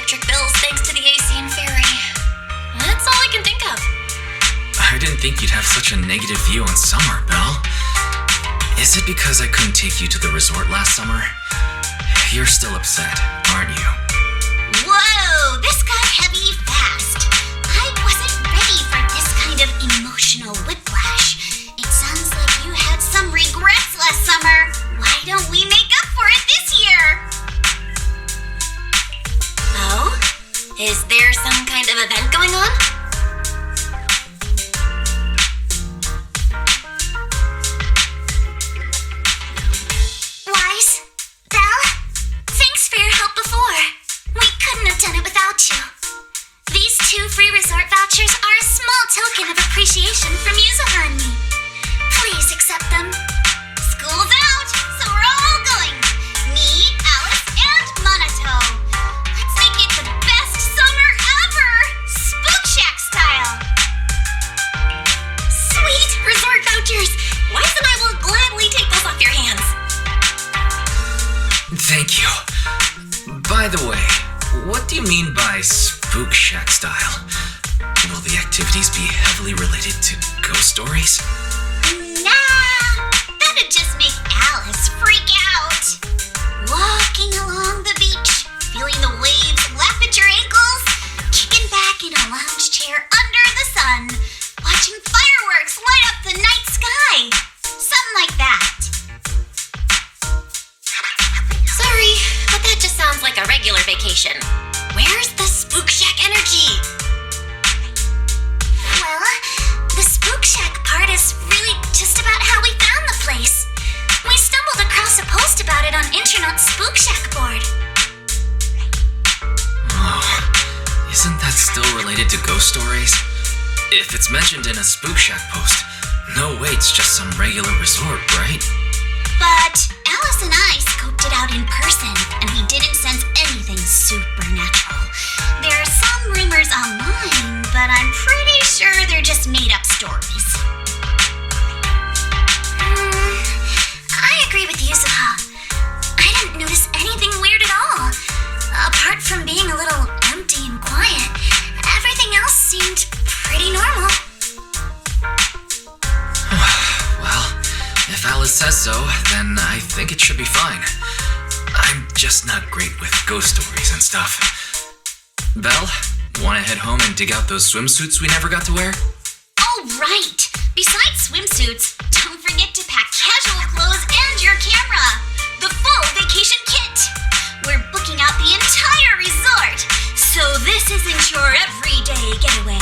electric bills thanks to the AC and ferry. That's all I can think of. I didn't think you'd have such a negative view on summer, Belle. Is it because I couldn't take you to the resort last summer? You're still upset, aren't you? Whoa, this got heavy fast. I wasn't ready for this kind of emotional whiplash. It sounds like you had some regrets last summer. Why don't we make up for it this year? Oh? Is there some kind of event going on? Wise? Belle? Thanks for your help before. We couldn't have done it without you. These 2 free resort vouchers are a small token of appreciation from Yuzuha and me. Please accept them. School's out, so we're all going. Me, Alice, and Monato. Let's make it the best summer ever! Spook Shack style! Sweet resort vouchers! Wise and I will gladly take those off your hands. Thank you. By the way, what do you mean by Spook Shack style? Will the activities be heavily related to ghost stories? Nah, that'd just make Alice freak out. Walking along the beach, feeling the waves lap at your ankles, kicking back in a lounge chair under the sun, watching fireworks light up the night sky. Something like that. Sorry, but that just sounds like a regular vacation. Where's the Spook Shack energy? Well, the Spook Shack part is really just about how we found the place. We stumbled across a post about it on Internet's Spook Shack board. Oh, isn't that still related to ghost stories? If it's mentioned in a Spook Shack post, no way it's just some regular resort, right? But Alice and I scoped it out in person, and we didn't sense anything supernatural. There are some rumors online, but I'm pretty sure they're just made-up stories. I agree with Yuzuha. I didn't notice anything weird at all. Apart from being a little empty and quiet, everything else seemed pretty normal. Well, if Alice says so, then I think it should be fine. I'm just not great with ghost stories and stuff. Belle, wanna head home and dig out those swimsuits we never got to wear? Oh, right! Besides swimsuits, don't forget to pack casual clothes and your camera! The full vacation kit! We're booking out the entire resort, so this isn't your everyday getaway.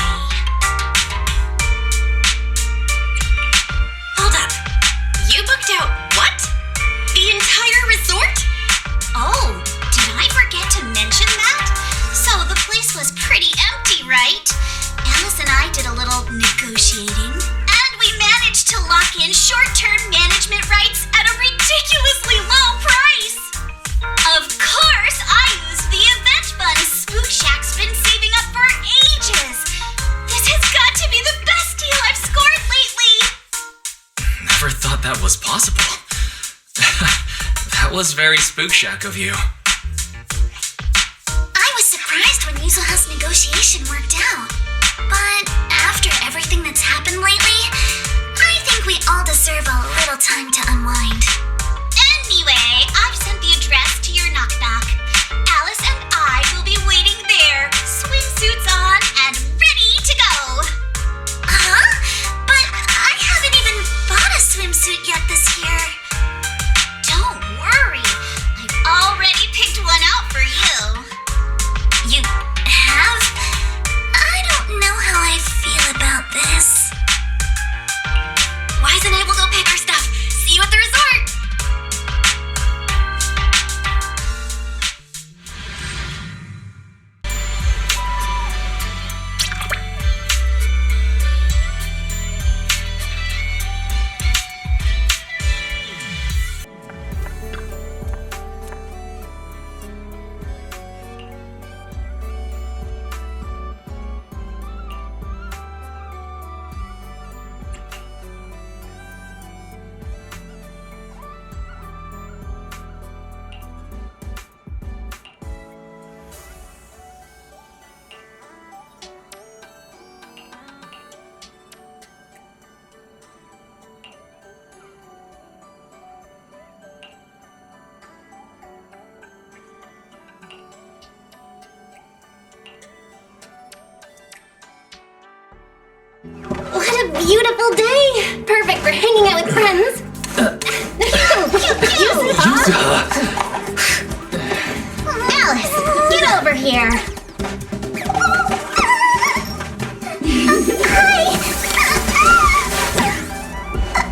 Hold up. You booked out what? The entire resort? Oh, did I forget to mention that? So the place was pretty empty, right? Alice and I did a little negotiating, and we managed to lock in short-term management rights at a ridiculously low price. Of course, I used the event fund Spook Shack's been saving up for ages. This has got to be the best deal I've scored lately. Never thought that was possible. That was very Spook Shack of you. I was surprised when Yuzuha's negotiation worked out. But after everything that's happened lately, I think we all deserve a little time to unwind. Anyway, I've sent the address to your knock-knock. Alice and I will be waiting there, swimsuits on and ready to go. Huh? But I haven't even bought a swimsuit yet this year. Don't worry, I've already picked one out for you. You have? I don't know how I feel about this. Wise and I will go pack our stuff. See you at the What a beautiful day! Perfect for hanging out with friends. Yuzuha! Alice, get over here. Hi!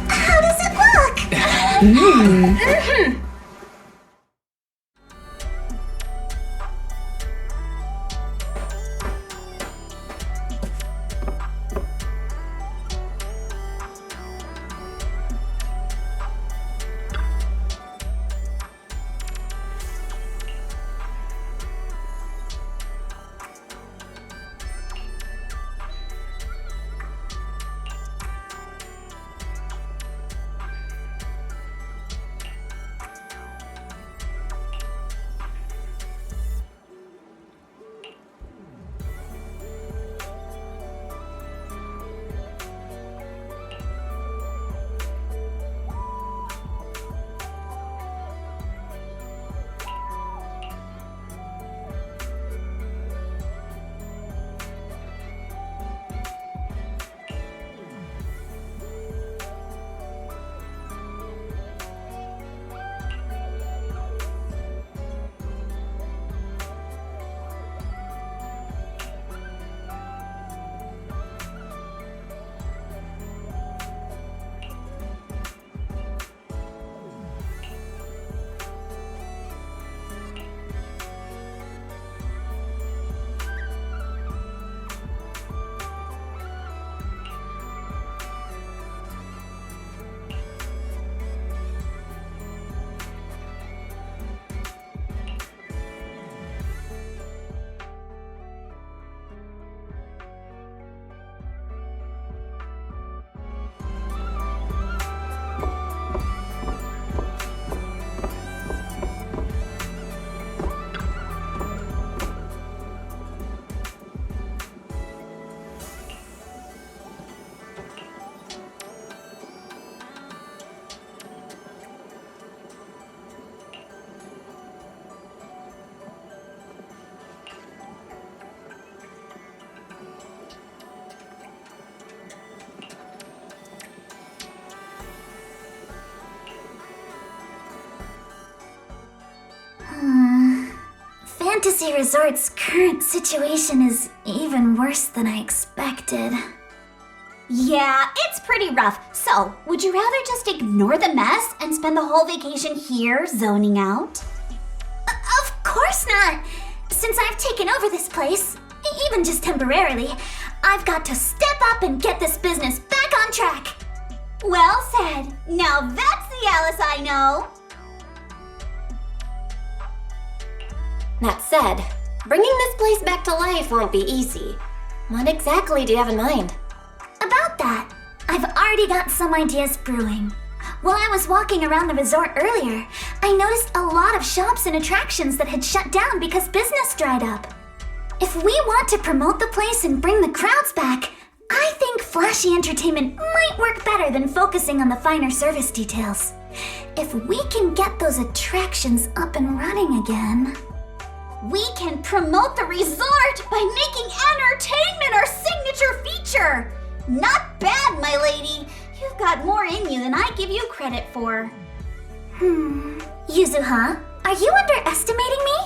How does it look? Fantasy Resort's current situation is even worse than I expected. Yeah, it's pretty rough. So, would you rather just ignore the mess and spend the whole vacation here zoning out? Of course not! Since I've taken over this place, even just temporarily, I've got to step up and get this business back on track. Well said. Now that's the Alice I know. That said, bringing this place back to life won't be easy. What exactly do you have in mind? About that, I've already got some ideas brewing. While I was walking around the resort earlier, I noticed a lot of shops and attractions that had shut down because business dried up. If we want to promote the place and bring the crowds back, I think flashy entertainment might work better than focusing on the finer service details. If we can get those attractions up and running again... We can promote the resort by making entertainment our signature feature. Not bad, my lady. You've got more in you than I give you credit for. Yuzuha, are you underestimating me?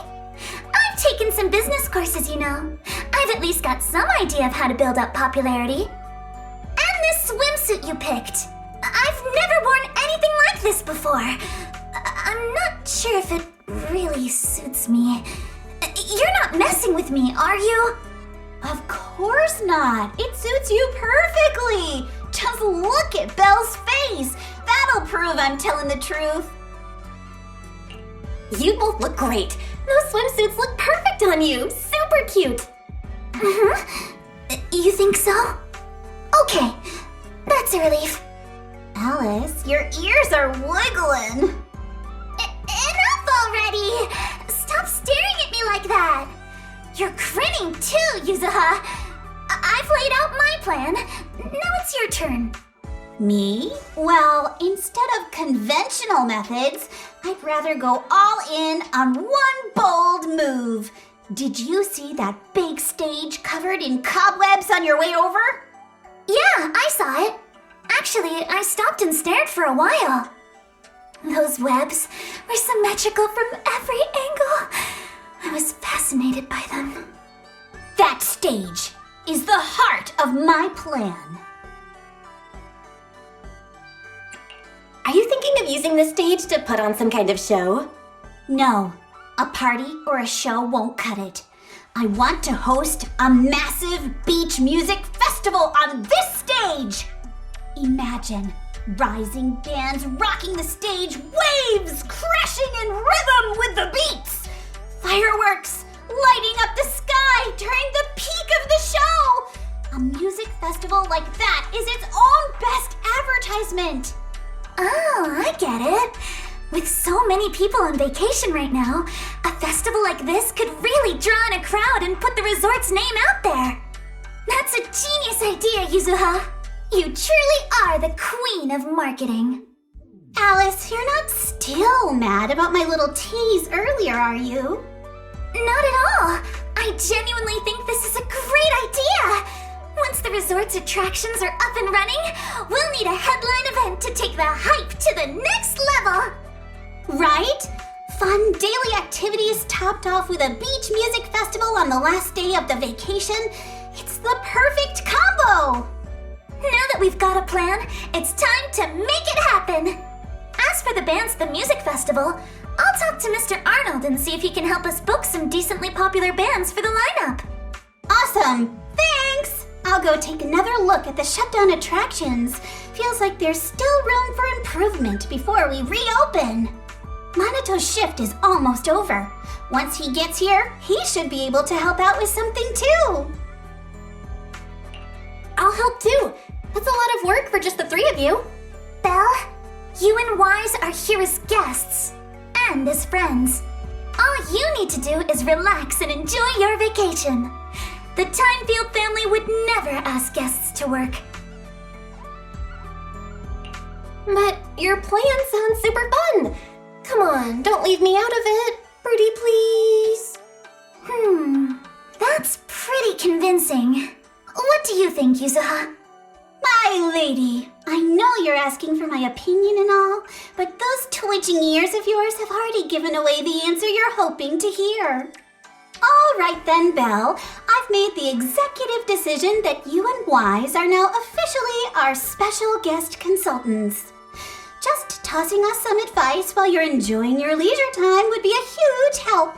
I've taken some business courses, you know. I've at least got some idea of how to build up popularity. And this swimsuit you picked. I've never worn anything like this before. I'm not sure if it really suits me. You're not messing with me, are you? Of course not. It suits you perfectly. Just look at Belle's face. That'll prove I'm telling the truth. You both look great. Those swimsuits look perfect on you. Super cute. You think so? Okay, that's a relief. Alice, your ears are wiggling. Enough already! Stop staring at me like that! You're grinning too, Yuzuha! I've laid out my plan. Now it's your turn. Me? Well, instead of conventional methods, I'd rather go all in on one bold move. Did you see that big stage covered in cobwebs on your way over? Yeah, I saw it. Actually, I stopped and stared for a while. Those webs were symmetrical from every angle. I was fascinated by them. That stage is the heart of my plan. Are you thinking of using this stage to put on some kind of show? No, a party or a show won't cut it. I want to host a massive beach music festival on this stage. Imagine rising bands rocking the stage, waves crashing in rhythm with the beats, fireworks lighting up the sky during the peak of the show. A music festival like that is its own best advertisement. Oh, I get it. With so many people on vacation right now, a festival like this could really draw in a crowd and put the resort's name out there. That's a genius idea, Yuzuha. You truly are the queen of marketing. Alice, you're not still mad about my little tease earlier, are you? Not at all. I genuinely think this is a great idea. Once the resort's attractions are up and running, we'll need a headline event to take the hype to the next level. Right? Fun daily activities topped off with a beach music festival on the last day of the vacation. It's the perfect combo! Now that we've got a plan, it's time to make it happen. As for the bands at the music festival, I'll talk to Mr. Arnold and see if he can help us book some decently popular bands for the lineup. Awesome! Thanks! I'll go take another look at the shutdown attractions. Feels like there's still room for improvement before we reopen. Manato's shift is almost over. Once he gets here, he should be able to help out with something too. I'll help too. That's a lot of work for just the three of you. Belle, you and Wise are here as guests and as friends. All you need to do is relax and enjoy your vacation. The Timefield family would never ask guests to work. But your plan sounds super fun. Come on, don't leave me out of it. Pretty please. That's pretty convincing. What do you think, Yuzuha? My lady, I know you're asking for my opinion and all, but those twitching ears of yours have already given away the answer you're hoping to hear. All right then, Belle. I've made the executive decision that you and Wise are now officially our special guest consultants. Just tossing us some advice while you're enjoying your leisure time would be a huge help.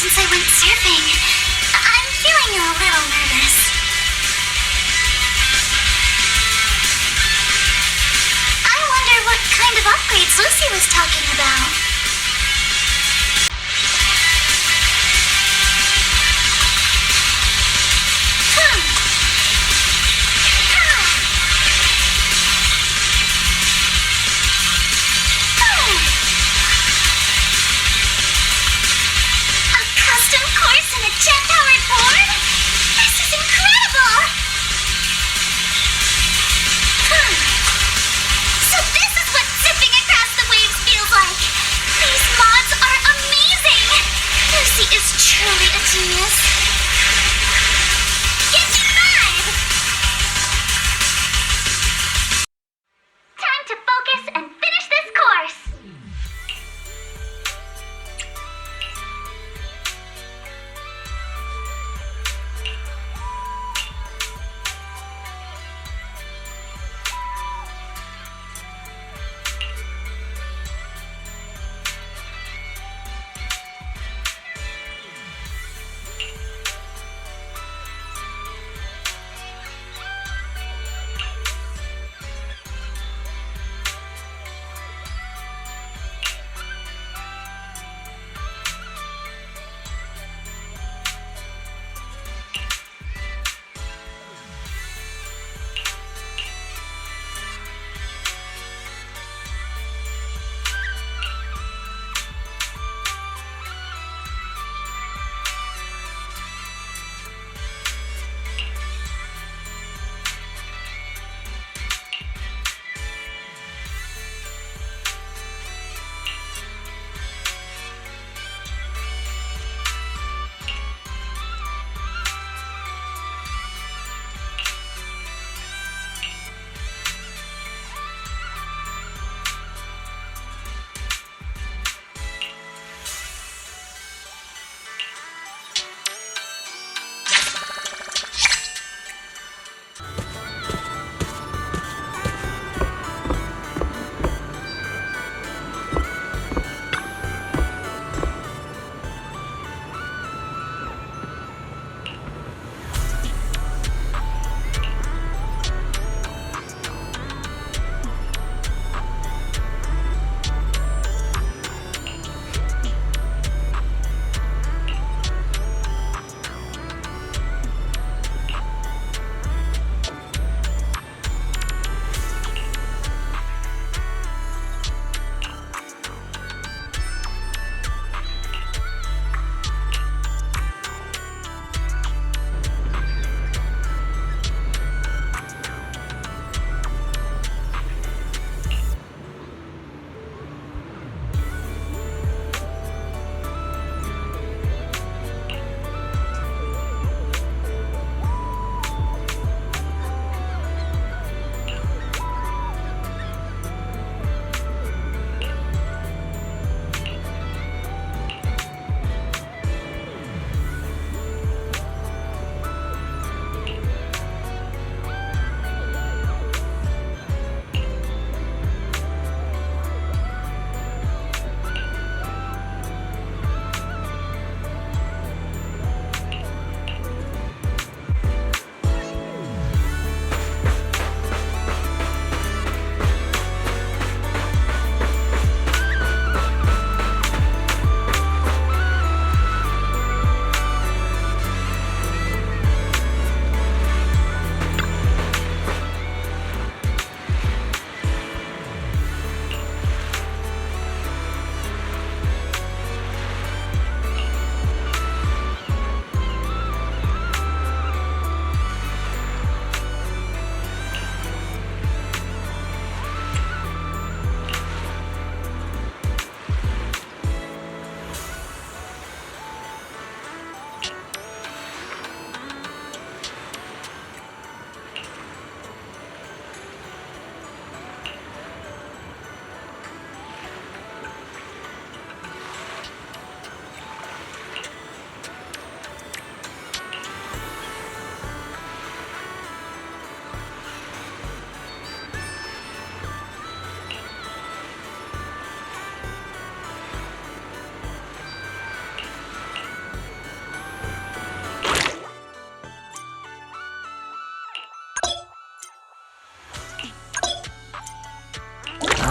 since I went surfing. I'm feeling a little nervous. I wonder what kind of upgrades Lucy was talking about. Jet-powered board? This is incredible! So this is what zipping across the waves feels like!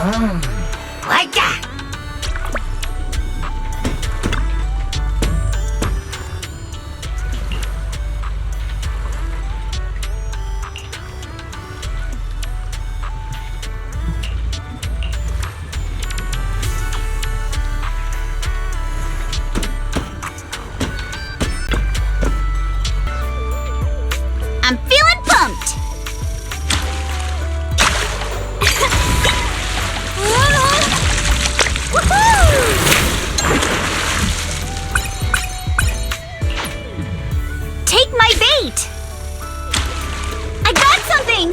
Like that! I'm feeling pumped! Take my bait! I got something!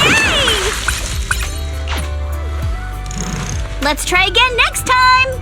Yay! Let's try again next time!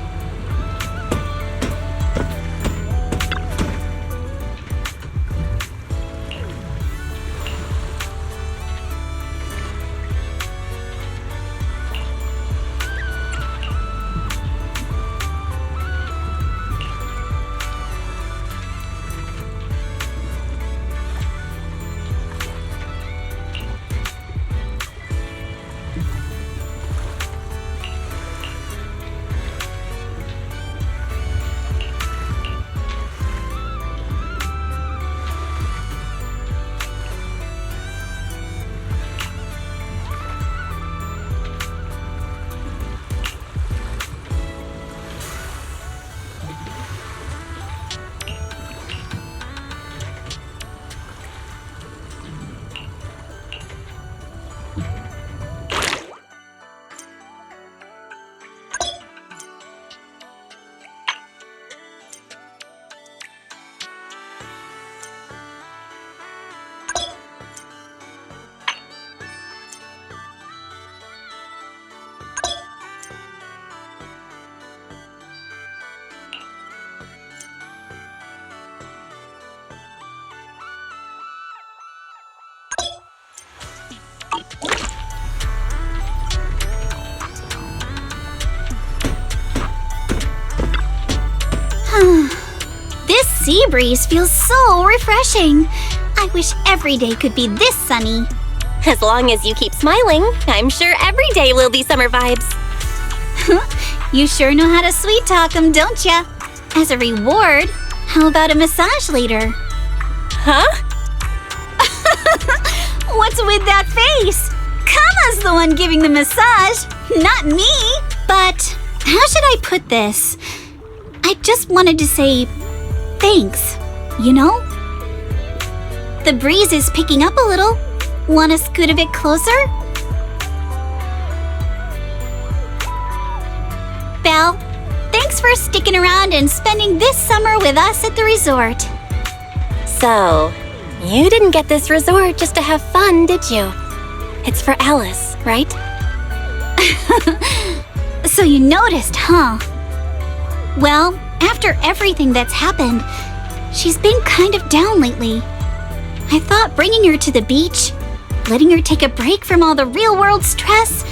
This sea breeze feels so refreshing. I wish every day could be this sunny. As long as you keep smiling, I'm sure every day will be summer vibes. You sure know how to sweet talk 'em, don't ya? As a reward, how about a massage later? Huh? What's with that face? Kama's the one giving the massage, not me. But how should I put this? I just wanted to say thanks, you know? The breeze is picking up a little. Want to scoot a bit closer? Belle, thanks for sticking around and spending this summer with us at the resort. So, you didn't get this resort just to have fun, did you? It's for Alice, right? So you noticed, huh? Well, after everything that's happened, she's been kind of down lately. I thought bringing her to the beach, letting her take a break from all the real-world stress,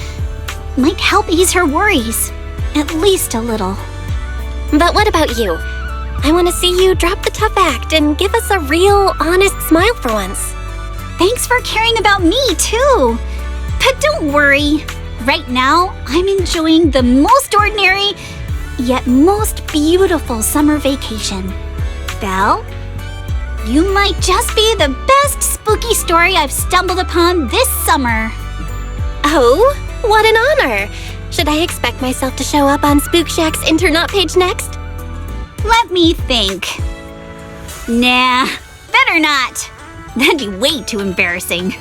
might help ease her worries, at least a little. But what about you? I want to see you drop the tough act and give us a real, honest smile for once. Thanks for caring about me, too. But don't worry. Right now, I'm enjoying the most ordinary, yet most beautiful summer vacation. Belle, you might just be the best spooky story I've stumbled upon this summer. Oh, what an honor! Should I expect myself to show up on Spook Shack's Internaut page next? Let me think. Nah, better not. That'd be way too embarrassing.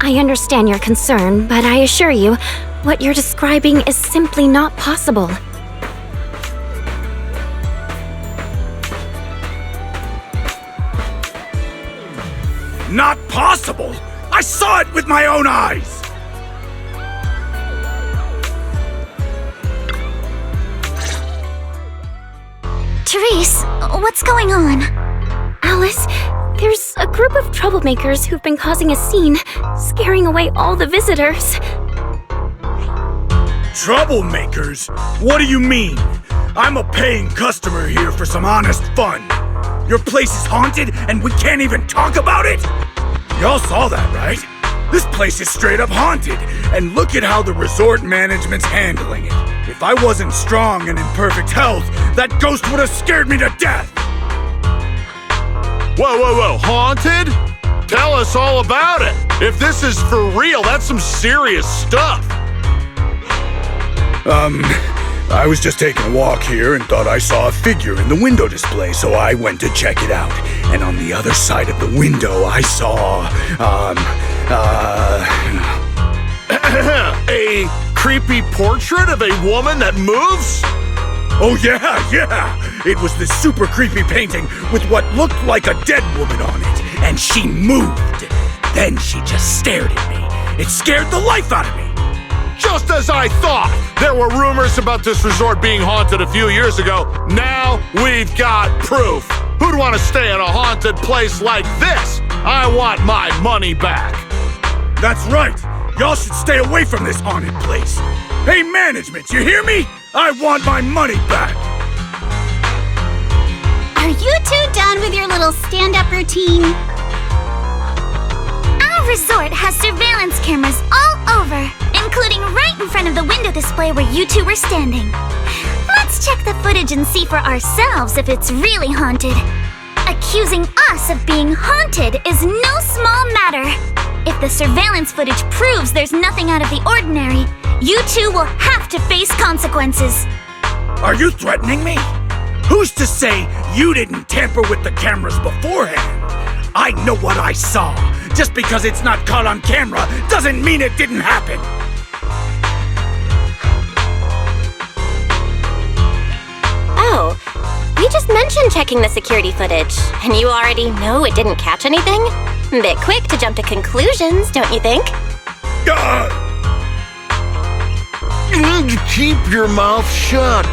I understand your concern, but I assure you, what you're describing is simply not possible. Not possible? I saw it with my own eyes! Therese, what's going on? Alice, there's a group of troublemakers who've been causing a scene, scaring away all the visitors. Troublemakers? What do you mean? I'm a paying customer here for some honest fun. Your place is haunted and we can't even talk about it? Y'all saw that, right? This place is straight up haunted, and look at how the resort management's handling it. If I wasn't strong and in perfect health, that ghost would have scared me to death! Whoa, haunted? Tell us all about it. If this is for real, that's some serious stuff. I was just taking a walk here and thought I saw a figure in the window display, so I went to check it out. And on the other side of the window, I saw, A creepy portrait of a woman that moves? Oh yeah! It was this super creepy painting with what looked like a dead woman on it, and she moved. Then she just stared at me. It scared the life out of me. Just as I thought! There were rumors about this resort being haunted a few years ago. Now we've got proof. Who'd want to stay in a haunted place like this? I want my money back. That's right. Y'all should stay away from this haunted place. Hey, management, you hear me? I want my money back. Are you two done with your little stand-up routine? Our resort has surveillance cameras all over, including right in front of the window display where you two were standing. Let's check the footage and see for ourselves if it's really haunted. Accusing us of being haunted is no small matter. If the surveillance footage proves there's nothing out of the ordinary, you two will have to face consequences. Are you threatening me? Who's to say you didn't tamper with the cameras beforehand? I know what I saw. Just because it's not caught on camera doesn't mean it didn't happen. Oh, we just mentioned checking the security footage, and you already know it didn't catch anything? Bit quick to jump to conclusions, don't you think? You need to keep your mouth shut.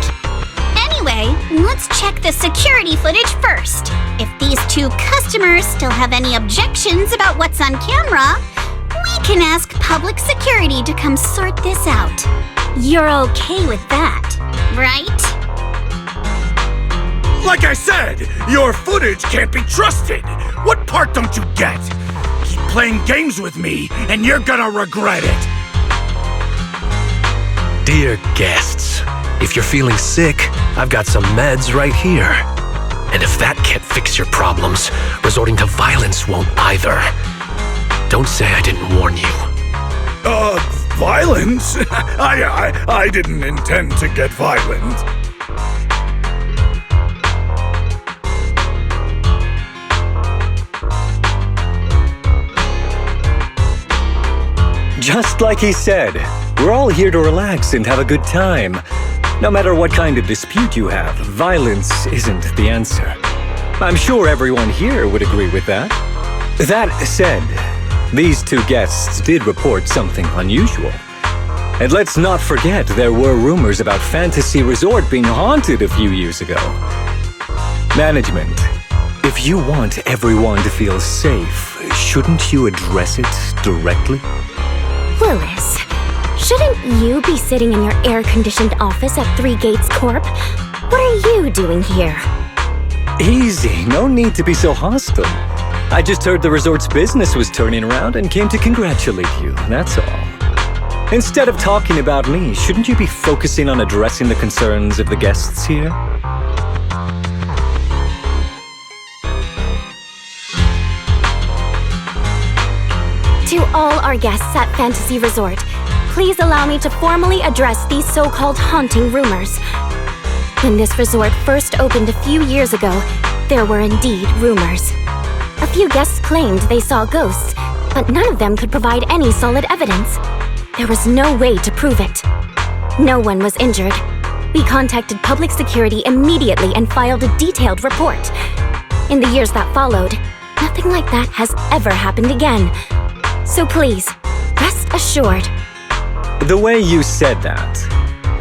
Anyway, let's check the security footage first. If these two customers still have any objections about what's on camera, we can ask public security to come sort this out. You're okay with that, right? Like I said, your footage can't be trusted. What part don't you get? Keep playing games with me, and you're gonna regret it. Dear guests, if you're feeling sick, I've got some meds right here. And if that can't fix your problems, resorting to violence won't either. Don't say I didn't warn you. Violence? I didn't intend to get violent. Just like he said, we're all here to relax and have a good time. No matter what kind of dispute you have, violence isn't the answer. I'm sure everyone here would agree with that. That said, these two guests did report something unusual. And let's not forget there were rumors about Fantasy Resort being haunted a few years ago. Management, if you want everyone to feel safe, shouldn't you address it directly? Willis, shouldn't you be sitting in your air-conditioned office at Three Gates Corp? What are you doing here? Easy, no need to be so hostile. I just heard the resort's business was turning around and came to congratulate you, that's all. Instead of talking about me, shouldn't you be focusing on addressing the concerns of the guests here? To all our guests at Fantasy Resort, please allow me to formally address these so-called haunting rumors. When this resort first opened a few years ago, there were indeed rumors. A few guests claimed they saw ghosts, but none of them could provide any solid evidence. There was no way to prove it. No one was injured. We contacted public security immediately and filed a detailed report. In the years that followed, nothing like that has ever happened again. So please, rest assured. The way you said that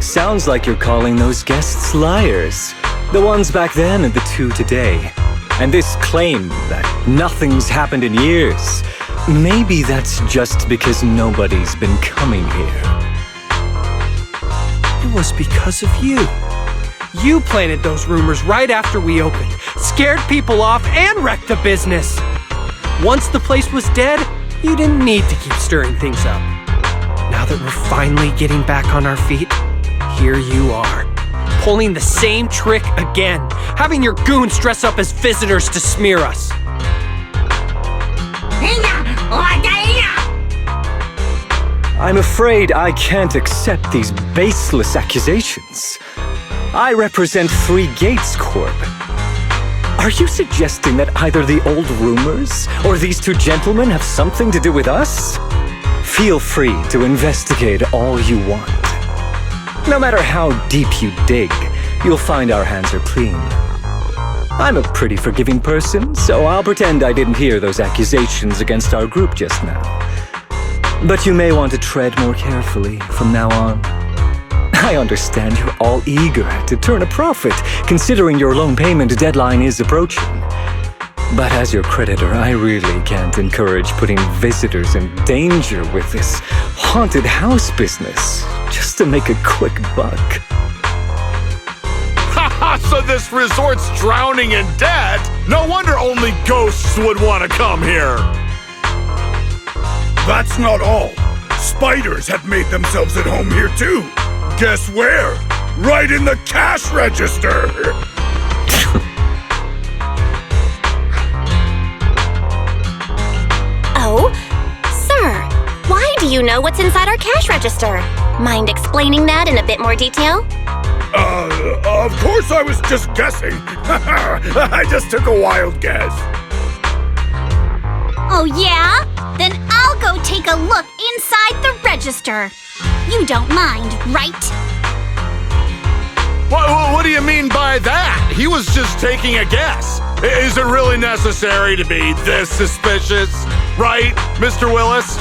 sounds like you're calling those guests liars. The ones back then and the two today. And this claim that nothing's happened in years, maybe that's just because nobody's been coming here. It was because of you. You planted those rumors right after we opened, scared people off, and wrecked the business. Once the place was dead, you didn't need to keep stirring things up. Now that we're finally getting back on our feet, here you are, pulling the same trick again, having your goons dress up as visitors to smear us. I'm afraid I can't accept these baseless accusations. I represent Three Gates Corp. Are you suggesting that either the old rumors or these two gentlemen have something to do with us? Feel free to investigate all you want. No matter how deep you dig, you'll find our hands are clean. I'm a pretty forgiving person, so I'll pretend I didn't hear those accusations against our group just now. But you may want to tread more carefully from now on. I understand you're all eager to turn a profit, considering your loan payment deadline is approaching. But as your creditor, I really can't encourage putting visitors in danger with this haunted house business, just to make a quick buck. Haha, so this resort's drowning in debt? No wonder only ghosts would want to come here. That's not all. Spiders have made themselves at home here too. Guess where? Right in the cash register. Oh, sir, why do you know what's inside our cash register? Mind explaining that in a bit more detail? Of course I was just guessing. I just took a wild guess. Oh yeah? Then I'll go take a look inside the register. You don't mind, right? What do you mean by that? He was just taking a guess. Is it really necessary to be this suspicious? Right, Mr. Willis?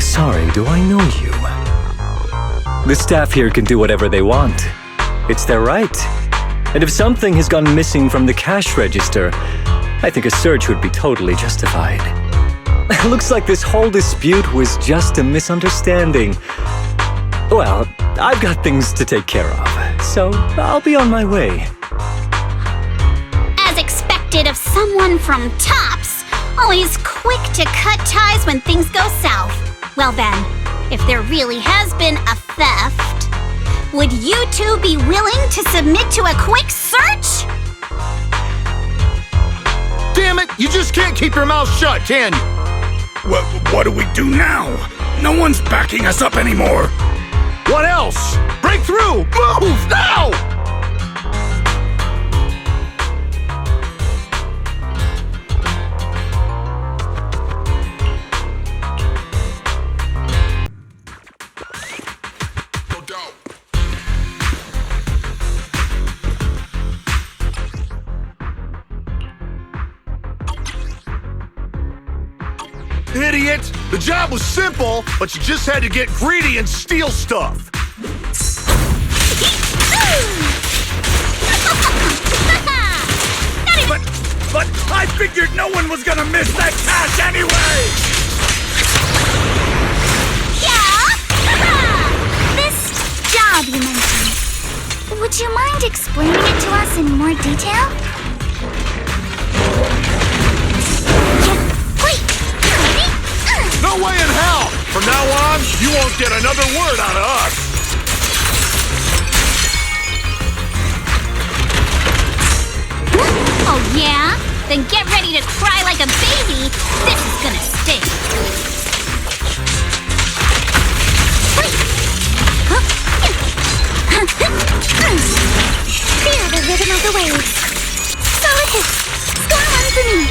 Sorry, do I know you? The staff here can do whatever they want. It's their right. And if something has gone missing from the cash register, I think a search would be totally justified. Looks like this whole dispute was just a misunderstanding. Well, I've got things to take care of, so I'll be on my way. As expected of someone from Tops, always quick to cut ties when things go south. Well then, if there really has been a theft, would you two be willing to submit to a quick search? Damn it, you just can't keep your mouth shut, can you? What do we do now? No one's backing us up anymore. What else? Break through! Move now! Idiot! The job was simple, but you just had to get greedy and steal stuff. But I figured no one was gonna miss that cash anyway! Yeah! This job you mentioned, would you mind explaining it to us in more detail? No way in hell! From now on, you won't get another word out of us! Oh yeah? Then get ready to cry like a baby. This is gonna sting. Feel the rhythm of the waves. Solid hit. Score one for me.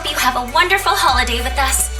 hope you have a wonderful holiday with us.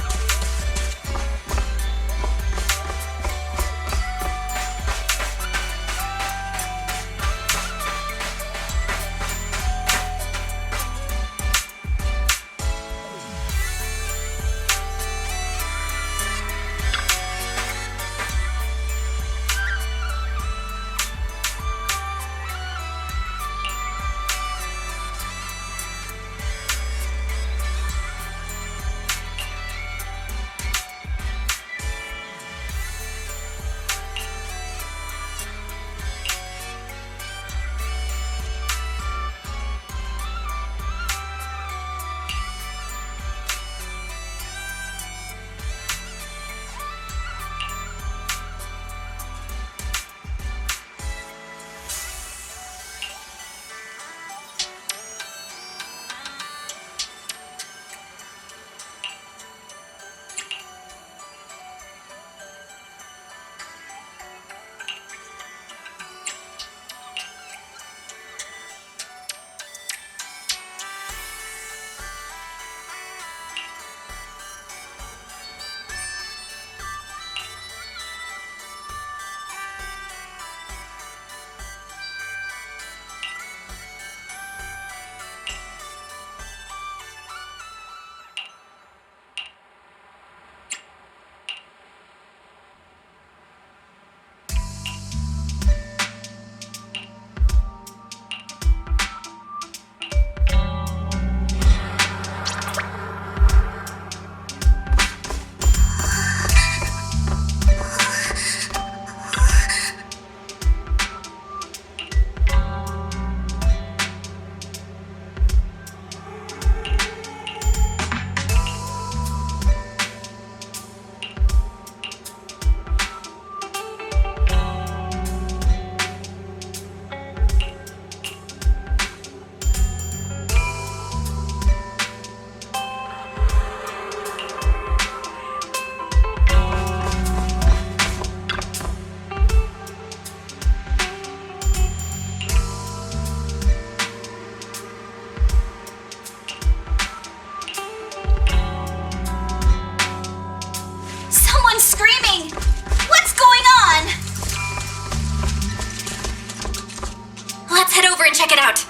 Check it out.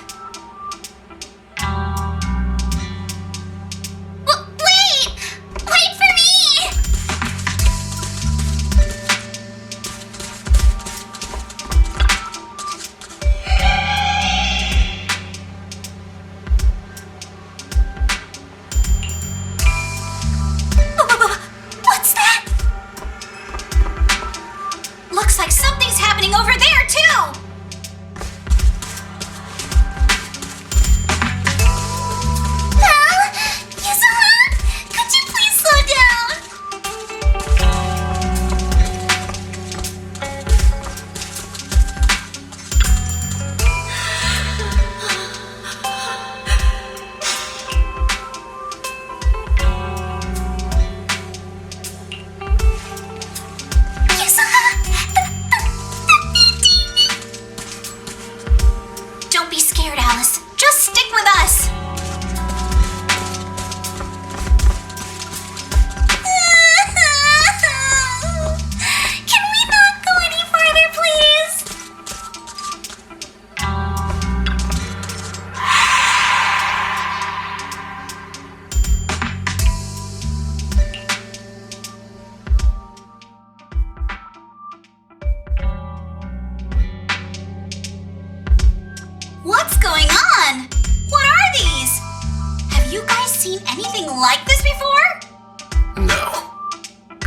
Wait! Wait for me! What's that? Looks like something's happening over there, too! What's going on? What are these? Have you guys seen anything like this before? No.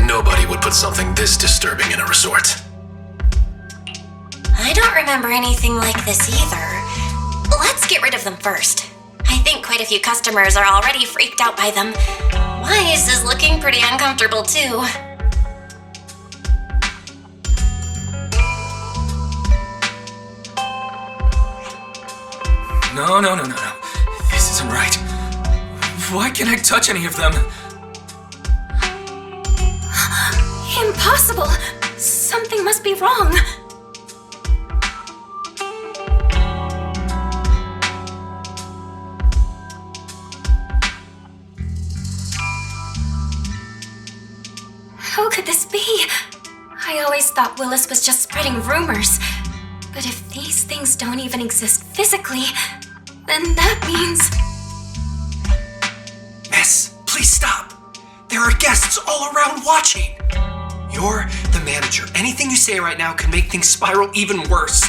Nobody would put something this disturbing in a resort. I don't remember anything like this either. Let's get rid of them first. I think quite a few customers are already freaked out by them. Wise is looking pretty uncomfortable too. No. This isn't right. Why can't I touch any of them? Impossible! Something must be wrong. Who could this be? I always thought Willis was just spreading rumors. But if these things don't even exist physically, then that means... Miss, please stop. There are guests all around watching. You're the manager. Anything you say right now can make things spiral even worse.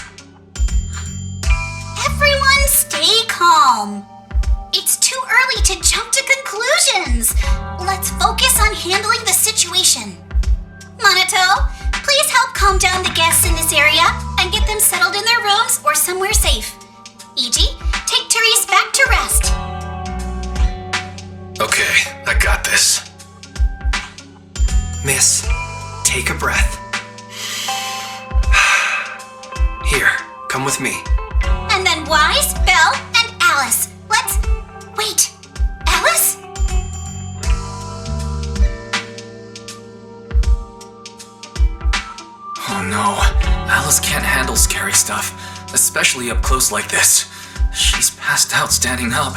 Everyone stay calm. It's too early to jump to conclusions. Let's focus on handling the situation. Monato, please help calm down the guests in this area and get them settled in their rooms or somewhere safe. Iji, take Therese back to rest. Okay, I got this. Miss, take a breath. Here, come with me. And then Wise, Belle, and Alice. Let's... Wait, Alice? Oh no, Alice can't handle scary stuff, especially up close like this. She's passed out standing up.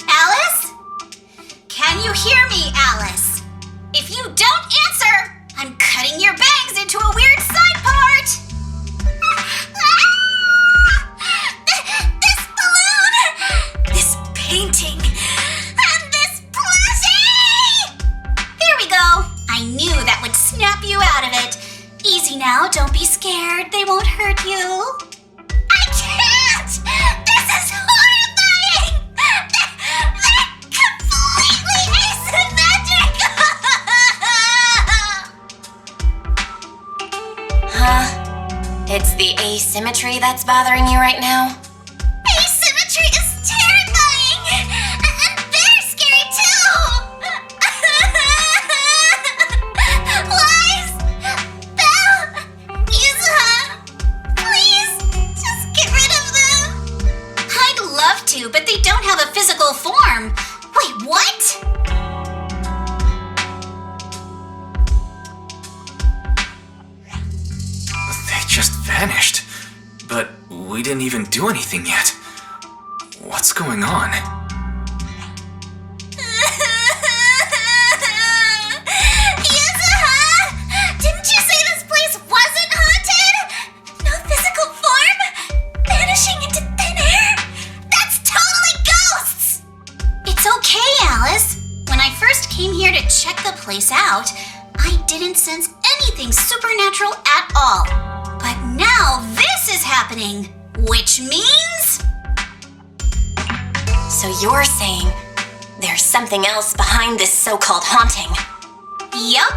Alice? Can you hear me, Alice? If you don't answer, I'm cutting your bangs into a weird side part! This balloon! This painting! And this plushie! Here we go! I knew that would snap you out of it. Easy now, don't be scared. They won't hurt you. I can't! This is horrifying! They're completely asymmetric! Huh? It's the asymmetry that's bothering you right now? Asymmetry is terrifying! And very scary too! Wise! Belle! Yuzuha! Please, just get rid of them! I'd love to, but they don't have a physical form. Wait, what? They just vanished. But we didn't even do anything yet. What's going on? Yuzuha! Didn't you say this place wasn't haunted? No physical form? Vanishing into thin air? That's totally ghosts! It's okay, Alice. When I first came here to check the place out, I didn't sense anything supernatural at all. But now this is happening, which means... So you're saying there's something else behind this so-called haunting? Yup.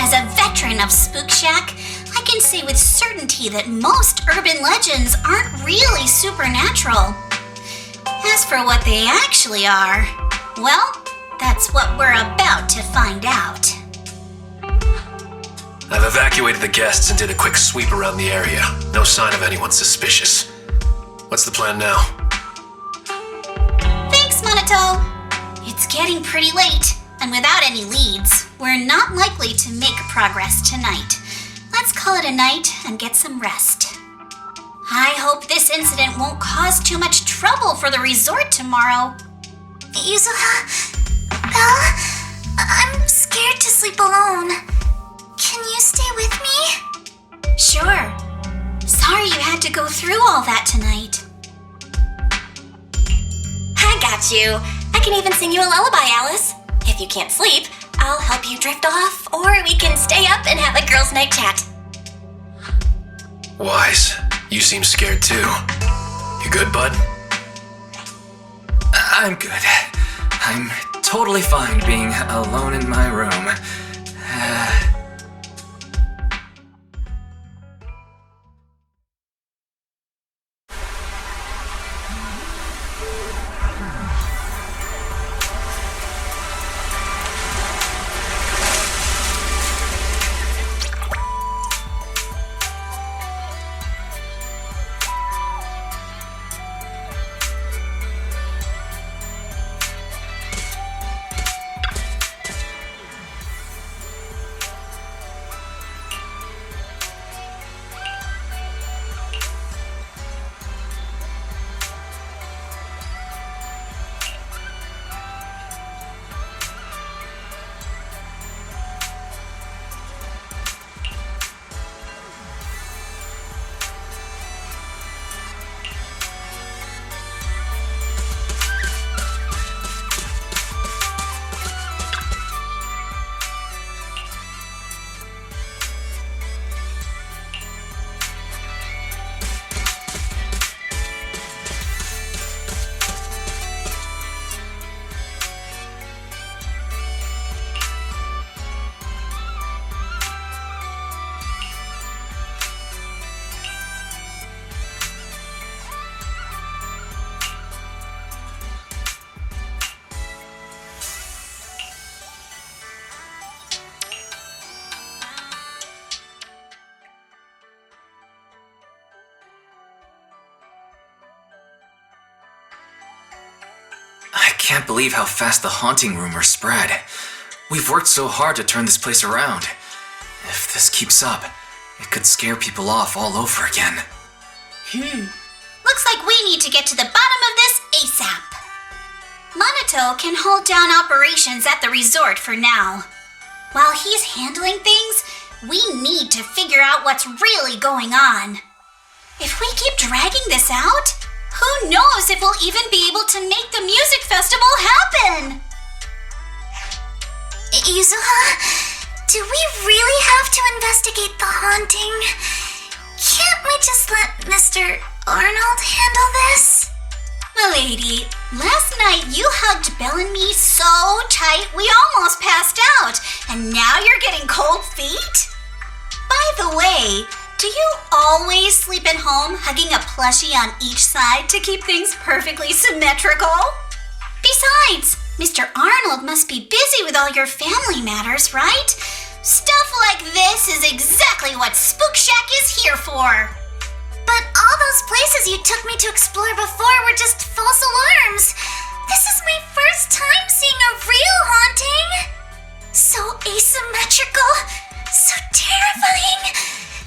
As a veteran of Spook Shack, I can say with certainty that most urban legends aren't really supernatural. As for what they actually are, well, that's what we're about to find out. I've evacuated the guests and did a quick sweep around the area. No sign of anyone suspicious. What's the plan now? Thanks, Monato. It's getting pretty late, and without any leads, we're not likely to make progress tonight. Let's call it a night and get some rest. I hope this incident won't cause too much trouble for the resort tomorrow. Yuzuha, Belle, I'm scared to sleep alone. Can you stay with me? Sure. Sorry you had to go through all that tonight. I got you. I can even sing you a lullaby, Alice. If you can't sleep, I'll help you drift off, or we can stay up and have a girls' night chat. Wise, you seem scared too. You good, bud? I'm good. I'm totally fine being alone in my room. can't believe how fast the haunting rumors spread. We've worked so hard to turn this place around. If this keeps up, it could scare people off all over again. Looks like we need to get to the bottom of this ASAP. Monato can hold down operations at the resort for now. While he's handling things, we need to figure out what's really going on. If we keep dragging this out, who knows if we'll even be able to make the music festival happen? Yuzuha, do we really have to investigate the haunting? Can't we just let Mr. Arnold handle this? Milady, last night you hugged Belle and me so tight we almost passed out, and now you're getting cold feet? By the way, do you always sleep at home hugging a plushie on each side to keep things perfectly symmetrical? Besides, Mr. Arnold must be busy with all your family matters, right? Stuff like this is exactly what Spook Shack is here for. But all those places you took me to explore before were just false alarms. This is my first time seeing a real haunting. So asymmetrical, so terrifying.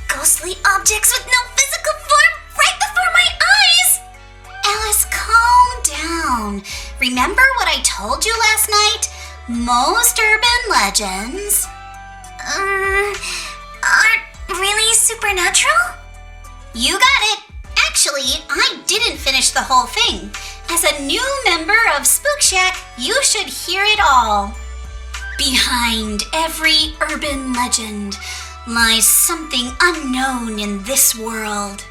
Ghostly objects with no physical form right before my eyes. Alice, calm down. Remember what I told you last night? Most urban legends aren't really supernatural? You got it. Actually, I didn't finish the whole thing. As a new member of Spook Shack, you should hear it all. Behind every urban legend lies something unknown in this world.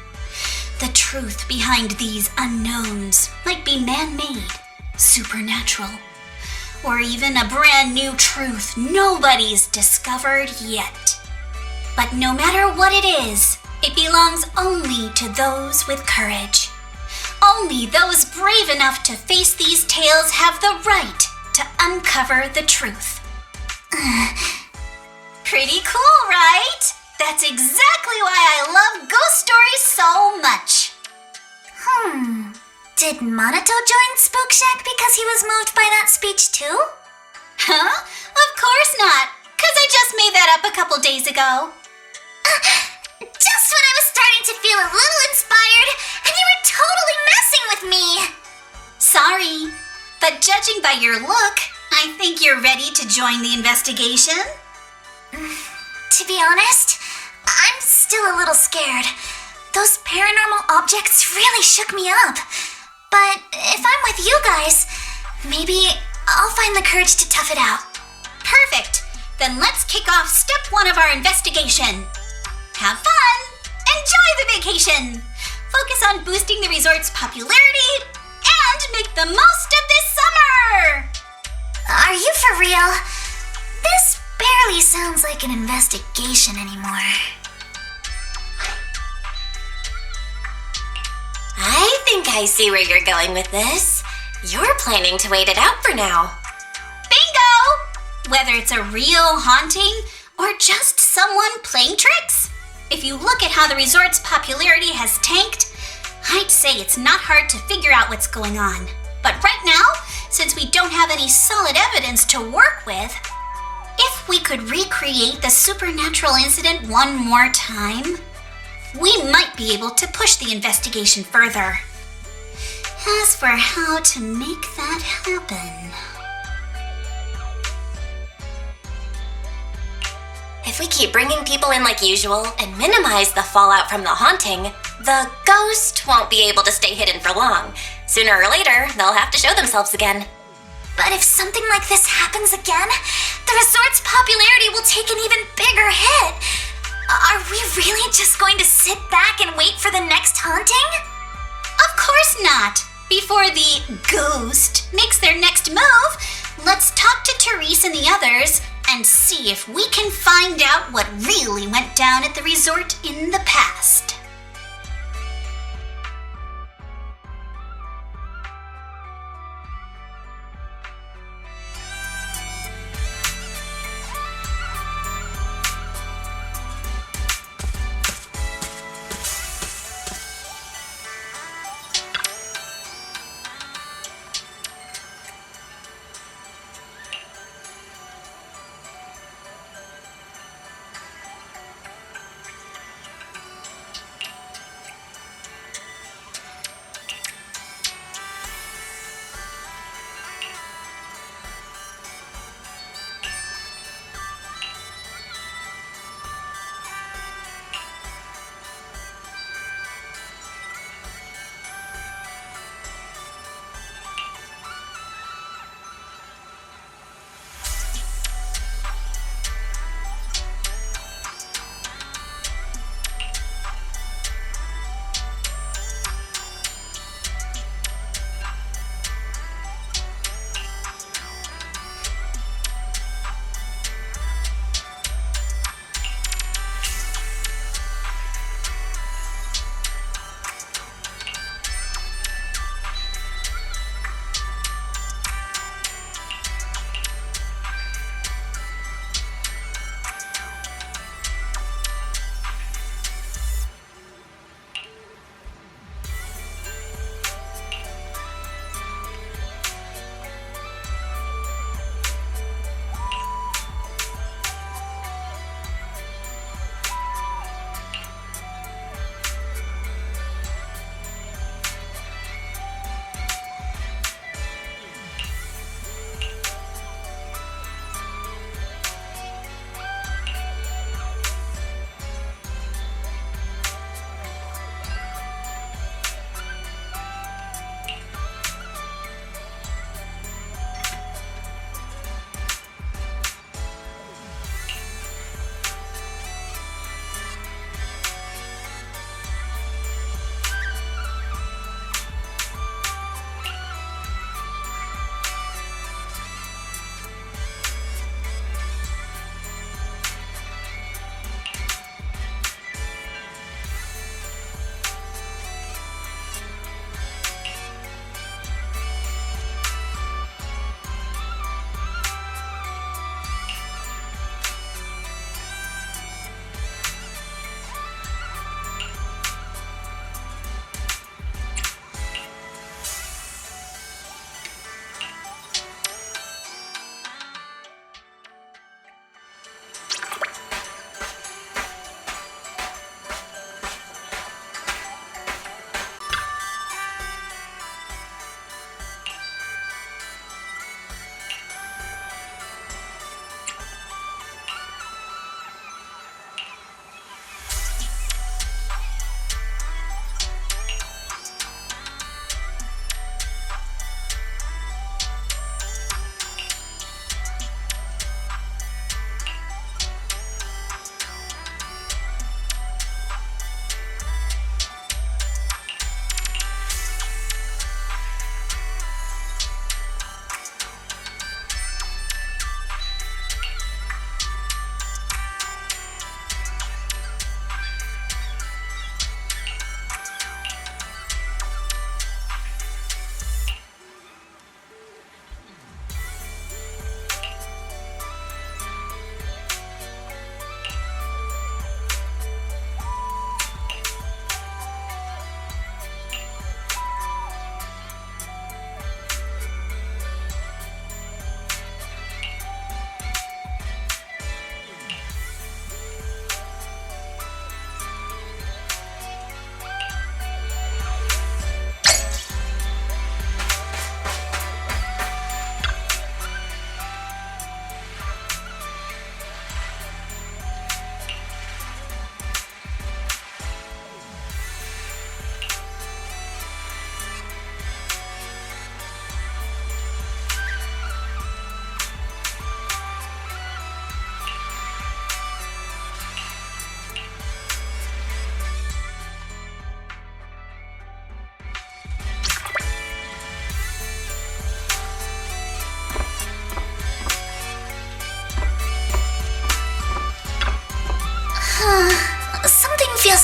The truth behind these unknowns might be man-made, supernatural, or even a brand new truth nobody's discovered yet. But no matter what it is, it belongs only to those with courage. Only those brave enough to face these tales have the right to uncover the truth. Pretty cool, right? That's exactly why I love ghost stories so much. Did Monato join Spook Shack because he was moved by that speech too? Huh? Of course not, 'cause I just made that up a couple days ago. Just when I was starting to feel a little inspired, and you were totally messing with me. Sorry, but judging by your look, I think you're ready to join the investigation. To be honest, I'm still a little scared. Those paranormal objects really shook me up. But if I'm with you guys, maybe I'll find the courage to tough it out. Perfect. Then let's kick off step 1 of our investigation. Have fun! Enjoy the vacation! Focus on boosting the resort's popularity and make the most of this summer! Are you for real? This barely sounds like an investigation anymore. I think I see where you're going with this. You're planning to wait it out for now. Bingo! Whether it's a real haunting or just someone playing tricks. If you look at how the resort's popularity has tanked, I'd say it's not hard to figure out what's going on. But right now, since we don't have any solid evidence to work with, if we could recreate the supernatural incident one more time, we might be able to push the investigation further. As for how to make that happen... If we keep bringing people in like usual and minimize the fallout from the haunting, the ghost won't be able to stay hidden for long. Sooner or later, they'll have to show themselves again. But if something like this happens again, the resort's popularity will take an even bigger hit. Are we really just going to sit back and wait for the next haunting? Of course not. Before the ghost makes their next move, let's talk to Therese and the others and see if we can find out what really went down at the resort in the past.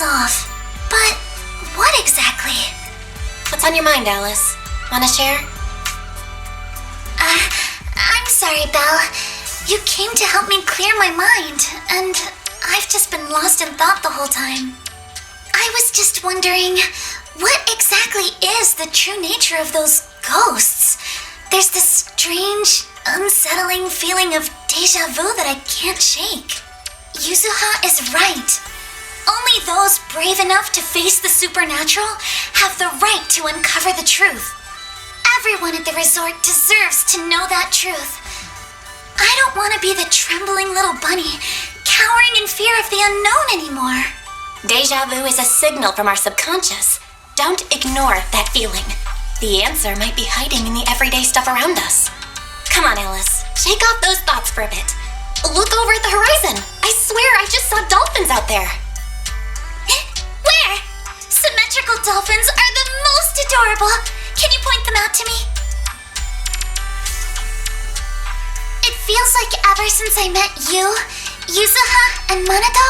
off. But what exactly? What's on your mind, Alice? Wanna share? I'm sorry, Belle. You came to help me clear my mind, and I've just been lost in thought the whole time. I was just wondering, what exactly is the true nature of those ghosts? There's this strange, unsettling feeling of déjà vu that I can't shake. Yuzuha is right. Only those brave enough to face the supernatural have the right to uncover the truth. Everyone at the resort deserves to know that truth. I don't want to be the trembling little bunny, cowering in fear of the unknown anymore. Deja vu is a signal from our subconscious. Don't ignore that feeling. The answer might be hiding in the everyday stuff around us. Come on, Alice. Shake off those thoughts for a bit. Look over at the horizon. I swear I just saw dolphins out there. Where? Symmetrical dolphins are the most adorable. Can you point them out to me? It feels like ever since I met you, Yuzuha, and Monato,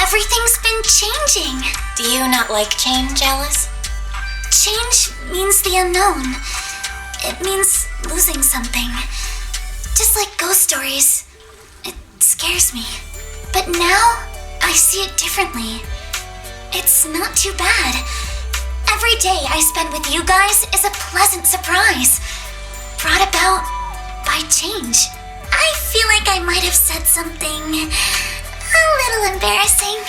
everything's been changing. Do you not like change, Alice? Change means the unknown. It means losing something. Just like ghost stories. It scares me. But now, I see it differently. It's not too bad. Every day I spend with you guys is a pleasant surprise, brought about by change. I feel like I might have said something a little embarrassing.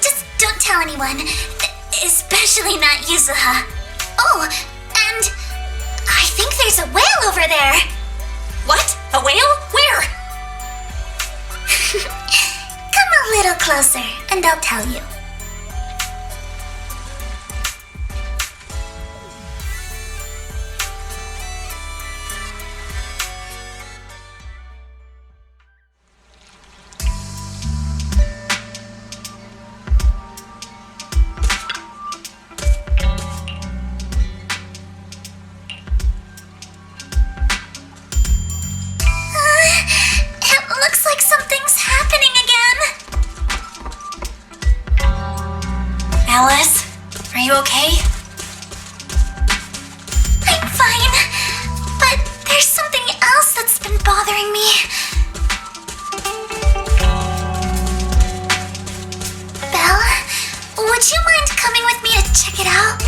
Just don't tell anyone, especially not Yuzuha. Oh, and I think there's a whale over there. What? A whale? Where? Come a little closer, and I'll tell you. Alice, are you okay? I'm fine, but there's something else that's been bothering me. Belle, would you mind coming with me to check it out?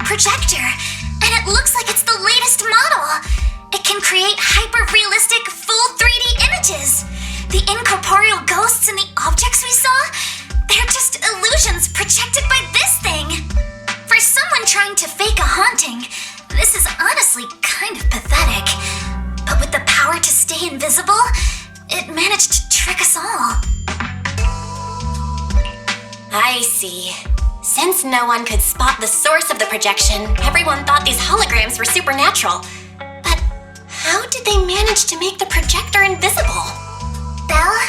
Projector, and it looks like it's the latest model. It can create hyper-realistic, full 3D images. The incorporeal ghosts and the objects we saw, they're just illusions projected by this thing. For someone trying to fake a haunting, this is honestly kind of pathetic. But with the power to stay invisible, it managed to trick us all. I see. Since no one could spot the source of the projection, everyone thought these holograms were supernatural. But how did they manage to make the projector invisible? Belle,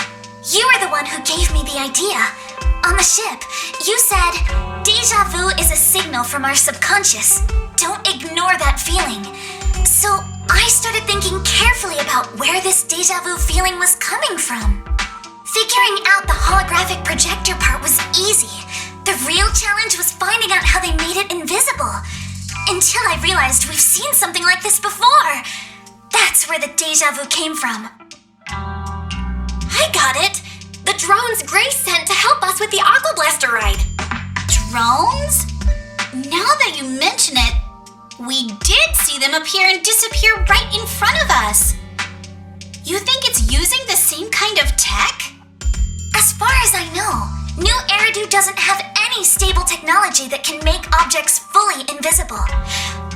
you were the one who gave me the idea. On the ship, you said, "Deja vu is a signal from our subconscious. Don't ignore that feeling." So I started thinking carefully about where this deja vu feeling was coming from. Figuring out the holographic projector part was easy. The real challenge was finding out how they made it invisible. Until I realized we've seen something like this before. That's where the deja vu came from. I got it! The drones Grace sent to help us with the Aqua Blaster ride. Drones? Now that you mention it, we did see them appear and disappear right in front of us. You think it's using the same kind of tech? As far as I know, New Eridu doesn't have any stable technology that can make objects fully invisible.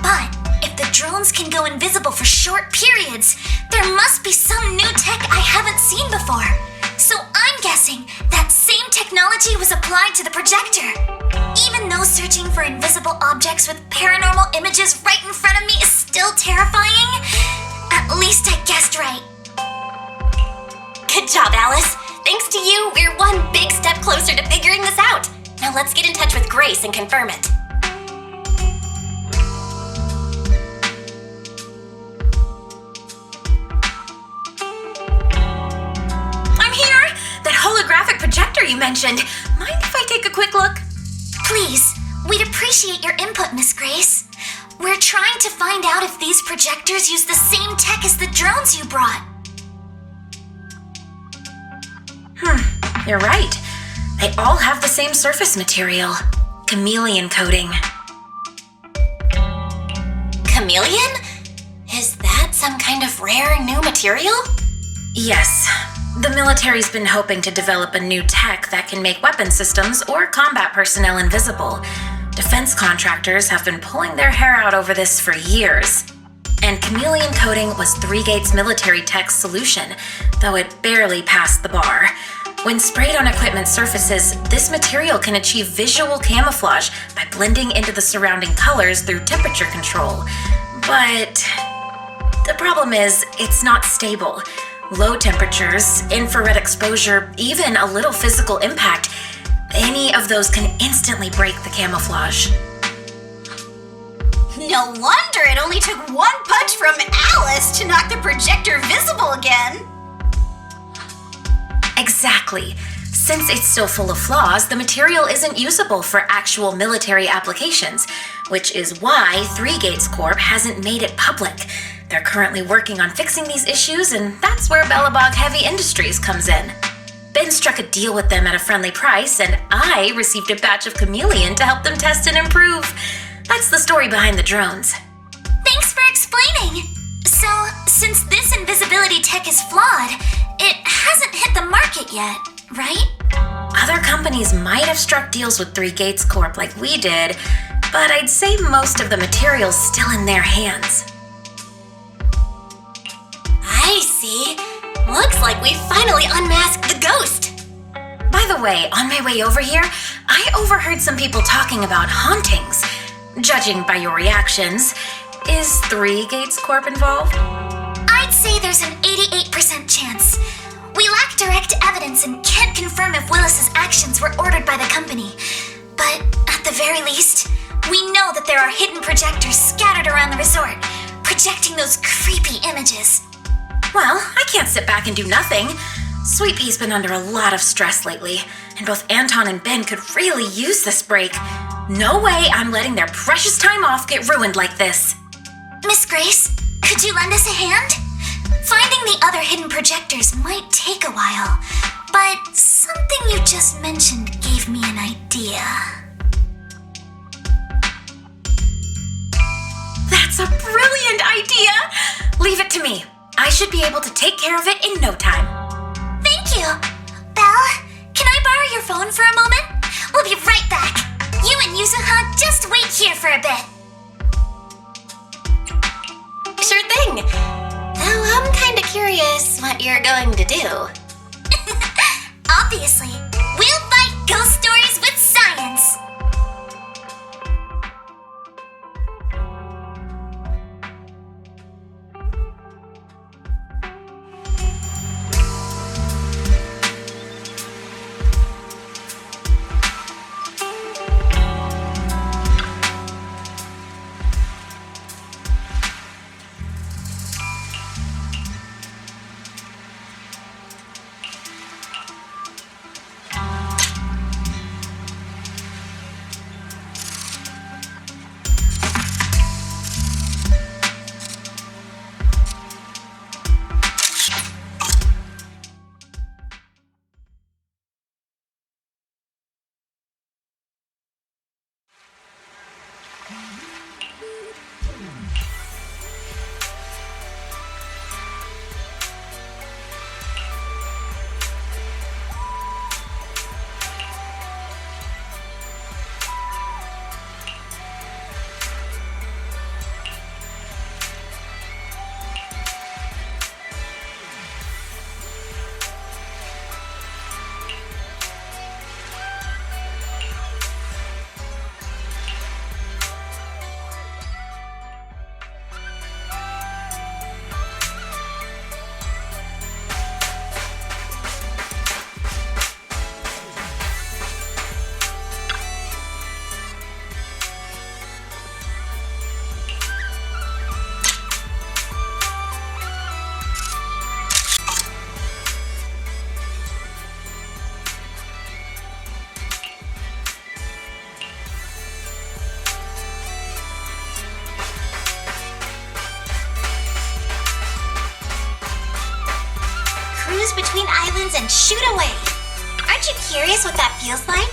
But if the drones can go invisible for short periods, there must be some new tech I haven't seen before. So I'm guessing that same technology was applied to the projector. Even though searching for invisible objects with paranormal images right in front of me is still terrifying, at least I guessed right. Good job, Alice. Thanks to you, we're one big step closer to figuring this out. Now let's get in touch with Grace and confirm it. I'm here! That holographic projector you mentioned. Mind if I take a quick look? Please, we'd appreciate your input, Miss Grace. We're trying to find out if these projectors use the same tech as the drones you brought. You're right. They all have the same surface material. Chameleon coating. Chameleon? Is that some kind of rare new material? Yes. The military's been hoping to develop a new tech that can make weapon systems or combat personnel invisible. Defense contractors have been pulling their hair out over this for years. And chameleon coating was 3-Gate's military tech's solution, though it barely passed the bar. When sprayed on equipment surfaces, this material can achieve visual camouflage by blending into the surrounding colors through temperature control. But the problem is, it's not stable. Low temperatures, infrared exposure, even a little physical impact, any of those can instantly break the camouflage. No wonder it only took one punch from Alice to knock the projector visible again. Exactly. Since it's still full of flaws, the material isn't usable for actual military applications, which is why 3-Gates Corp hasn't made it public. They're currently working on fixing these issues, and that's where Bellabog Heavy Industries comes in. Ben struck a deal with them at a friendly price, and I received a batch of chameleon to help them test and improve. That's the story behind the drones. Thanks for explaining. So, since this invisibility tech is flawed, it hasn't hit the market yet, right? Other companies might have struck deals with 3-Gates Corp like we did, but I'd say most of the material's still in their hands. I see. Looks like we finally unmasked the ghost. By the way, on my way over here, I overheard some people talking about hauntings. Judging by your reactions, is 3-Gates Corp involved? I'd say there's an 88% chance. We lack direct evidence and can't confirm if Willis's actions were ordered by the company. But at the very least, we know that there are hidden projectors scattered around the resort, projecting those creepy images. Well, I can't sit back and do nothing. Sweet Pea's been under a lot of stress lately, and both Anton and Ben could really use this break. No way I'm letting their precious time off get ruined like this. Miss Grace, could you lend us a hand? Finding the other hidden projectors might take a while, but something you just mentioned gave me an idea. That's a brilliant idea! Leave it to me. I should be able to take care of it in no time. Thank you. Belle, can I borrow your phone for a moment? We'll be right back. You and Yuzuha just wait here for a bit. Sure thing. Though I'm kinda curious what you're going to do. Obviously, we'll fight ghost stories with between islands and shoot away. Aren't you curious what that feels like?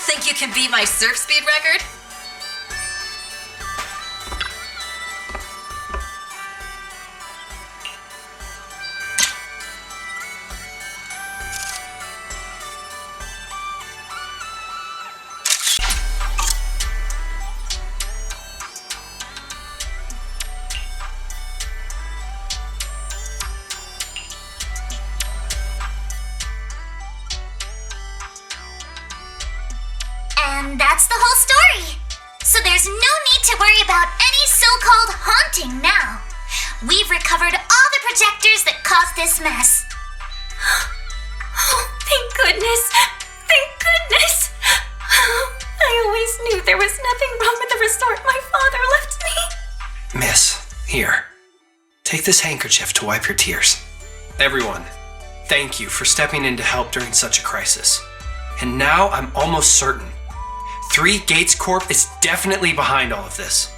Think you can beat my surf speed record? And that's the whole story. So there's no need to worry about any so-called haunting now. We've recovered all the projectors that caused this mess. Oh, thank goodness! Thank goodness! I always knew there was nothing wrong with the resort my father left me. Miss, here. Take this handkerchief to wipe your tears. Everyone, thank you for stepping in to help during such a crisis. And now I'm almost certain 3 Gates Corp is definitely behind all of this.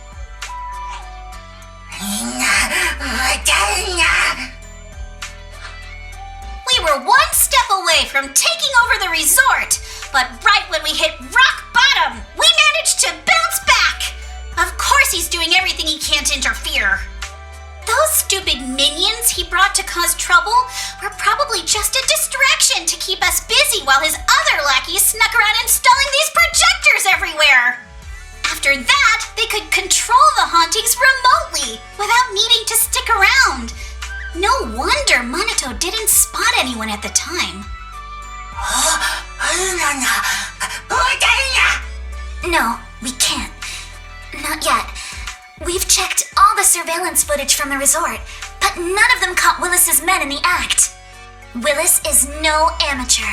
We were one step away from taking over the resort, but right when we hit rock bottom, we managed to bounce back. Of course he's doing everything he can to interfere. Those stupid minions he brought to cause trouble were probably just a distraction to keep us busy while his other lackeys snuck around installing these projectors everywhere. After that, they could control the hauntings remotely without needing to stick around. No wonder Monato didn't spot anyone at the time. No, we can't. Not yet. We've checked all the surveillance footage from the resort, but none of them caught Willis's men in the act. Willis is no amateur.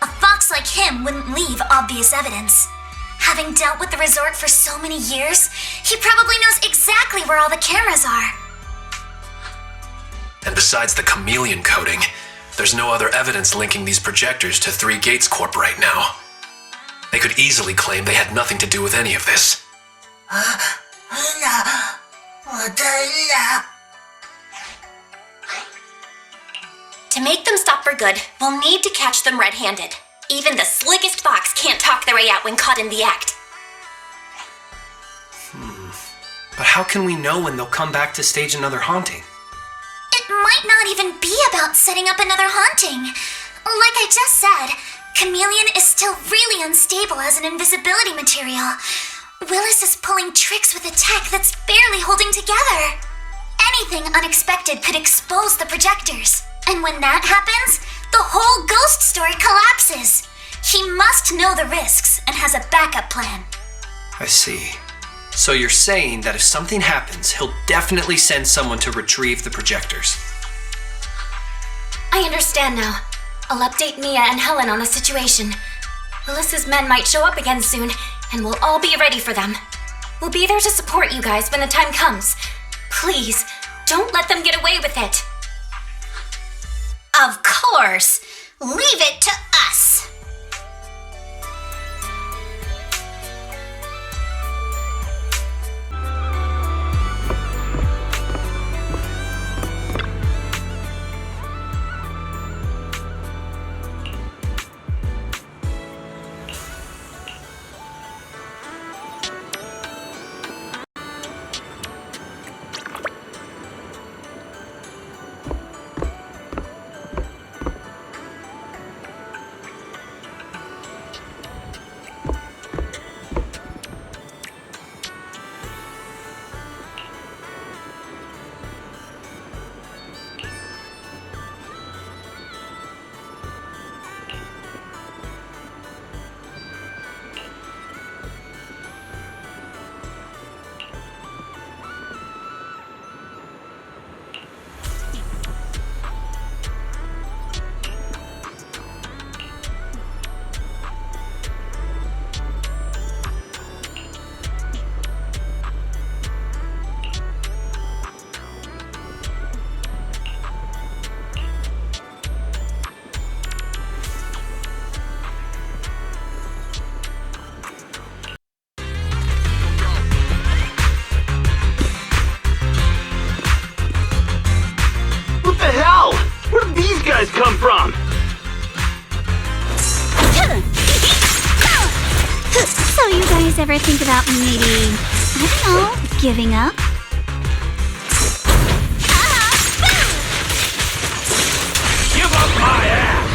A fox like him wouldn't leave obvious evidence. Having dealt with the resort for so many years, he probably knows exactly where all the cameras are. And besides the chameleon coating, there's no other evidence linking these projectors to 3 Gates Corp right now. They could easily claim they had nothing to do with any of this. To make them stop for good, we'll need to catch them red-handed. Even the slickest fox can't talk their way out when caught in the act. But how can we know when they'll come back to stage another haunting? It might not even be about setting up another haunting. Like I just said, Chameleon is still really unstable as an invisibility material. Willis is pulling tricks with a tech that's barely holding together. Anything unexpected could expose the projectors. And when that happens, the whole ghost story collapses. He must know the risks and has a backup plan. I see. So you're saying that if something happens, he'll definitely send someone to retrieve the projectors. I understand now. I'll update Mia and Helen on the situation. Willis's men might show up again soon, and we'll all be ready for them. We'll be there to support you guys when the time comes. Please, don't let them get away with it. Of course. Leave it to us. guys come from? So you guys ever think about maybe, I don't know, giving up? Give up my ass!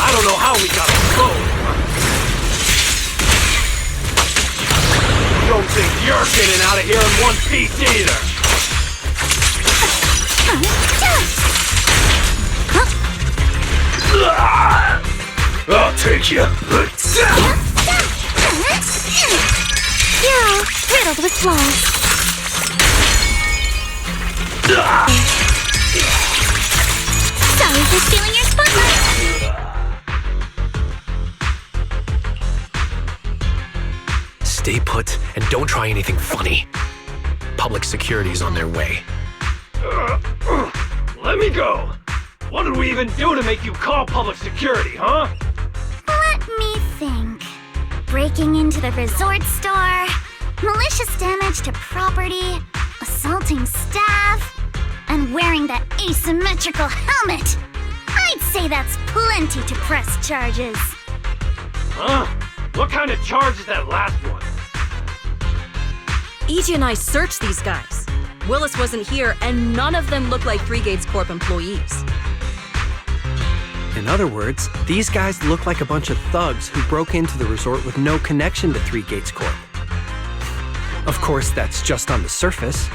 I don't know how we got sold. Don't think you're getting out of here in one piece either. I'll take you. You're riddled with flaws. Sorry for stealing your spotlight. Stay put and don't try anything funny. Public security's on their way. Let me go. What did we even do to make you call public security, huh? Let me think. Breaking into the resort store, malicious damage to property, assaulting staff, and wearing that asymmetrical helmet. I'd say that's plenty to press charges. Huh? What kind of charge is that last one? EJ and I searched these guys. Willis wasn't here, and none of them look like Three Gates Corp employees. In other words, these guys look like a bunch of thugs who broke into the resort with no connection to Three Gates Corp. Of course, that's just on the surface.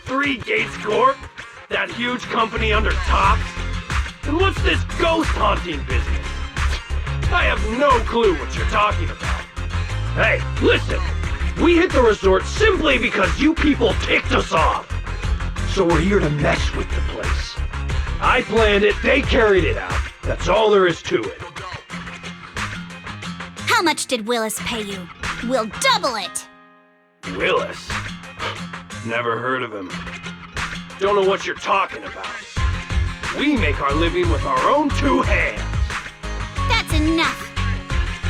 Three Gates Corp? That huge company under Tops? And what's this ghost haunting business? I have no clue what you're talking about. Hey, listen. We hit the resort simply because you people ticked us off. So we're here to mess with the place. I planned it, they carried it out. That's all there is to it. How much did Willis pay you? We'll double it. Willis? Never heard of him. Don't know what you're talking about. We make our living with our own two hands. That's enough.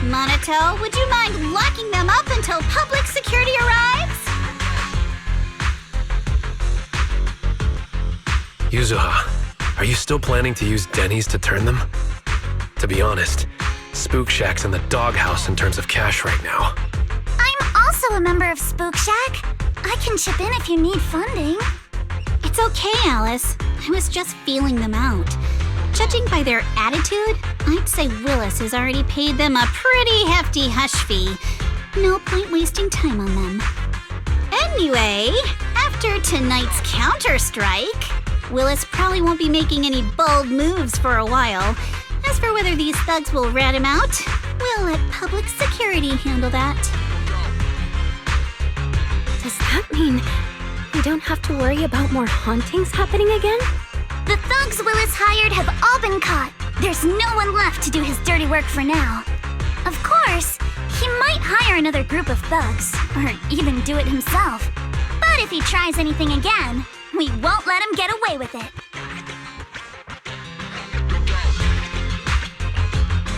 Monato, would you mind locking them up until public security arrives? Yuzuha, are you still planning to use Denny's to turn them? To be honest, Spook Shack's in the doghouse in terms of cash right now. I'm also a member of Spook Shack. I can chip in if you need funding. It's okay, Alice. I was just feeling them out. Judging by their attitude, I'd say Willis has already paid them a pretty hefty hush fee. No point wasting time on them. Anyway, after tonight's counter-strike, Willis probably won't be making any bold moves for a while. As for whether these thugs will rat him out, we'll let public security handle that. Does that mean we don't have to worry about more hauntings happening again? The thugs Willis hired have all been caught. There's no one left to do his dirty work for now. Of course, he might hire another group of thugs, or even do it himself. But if he tries anything again, we won't let him get away with it.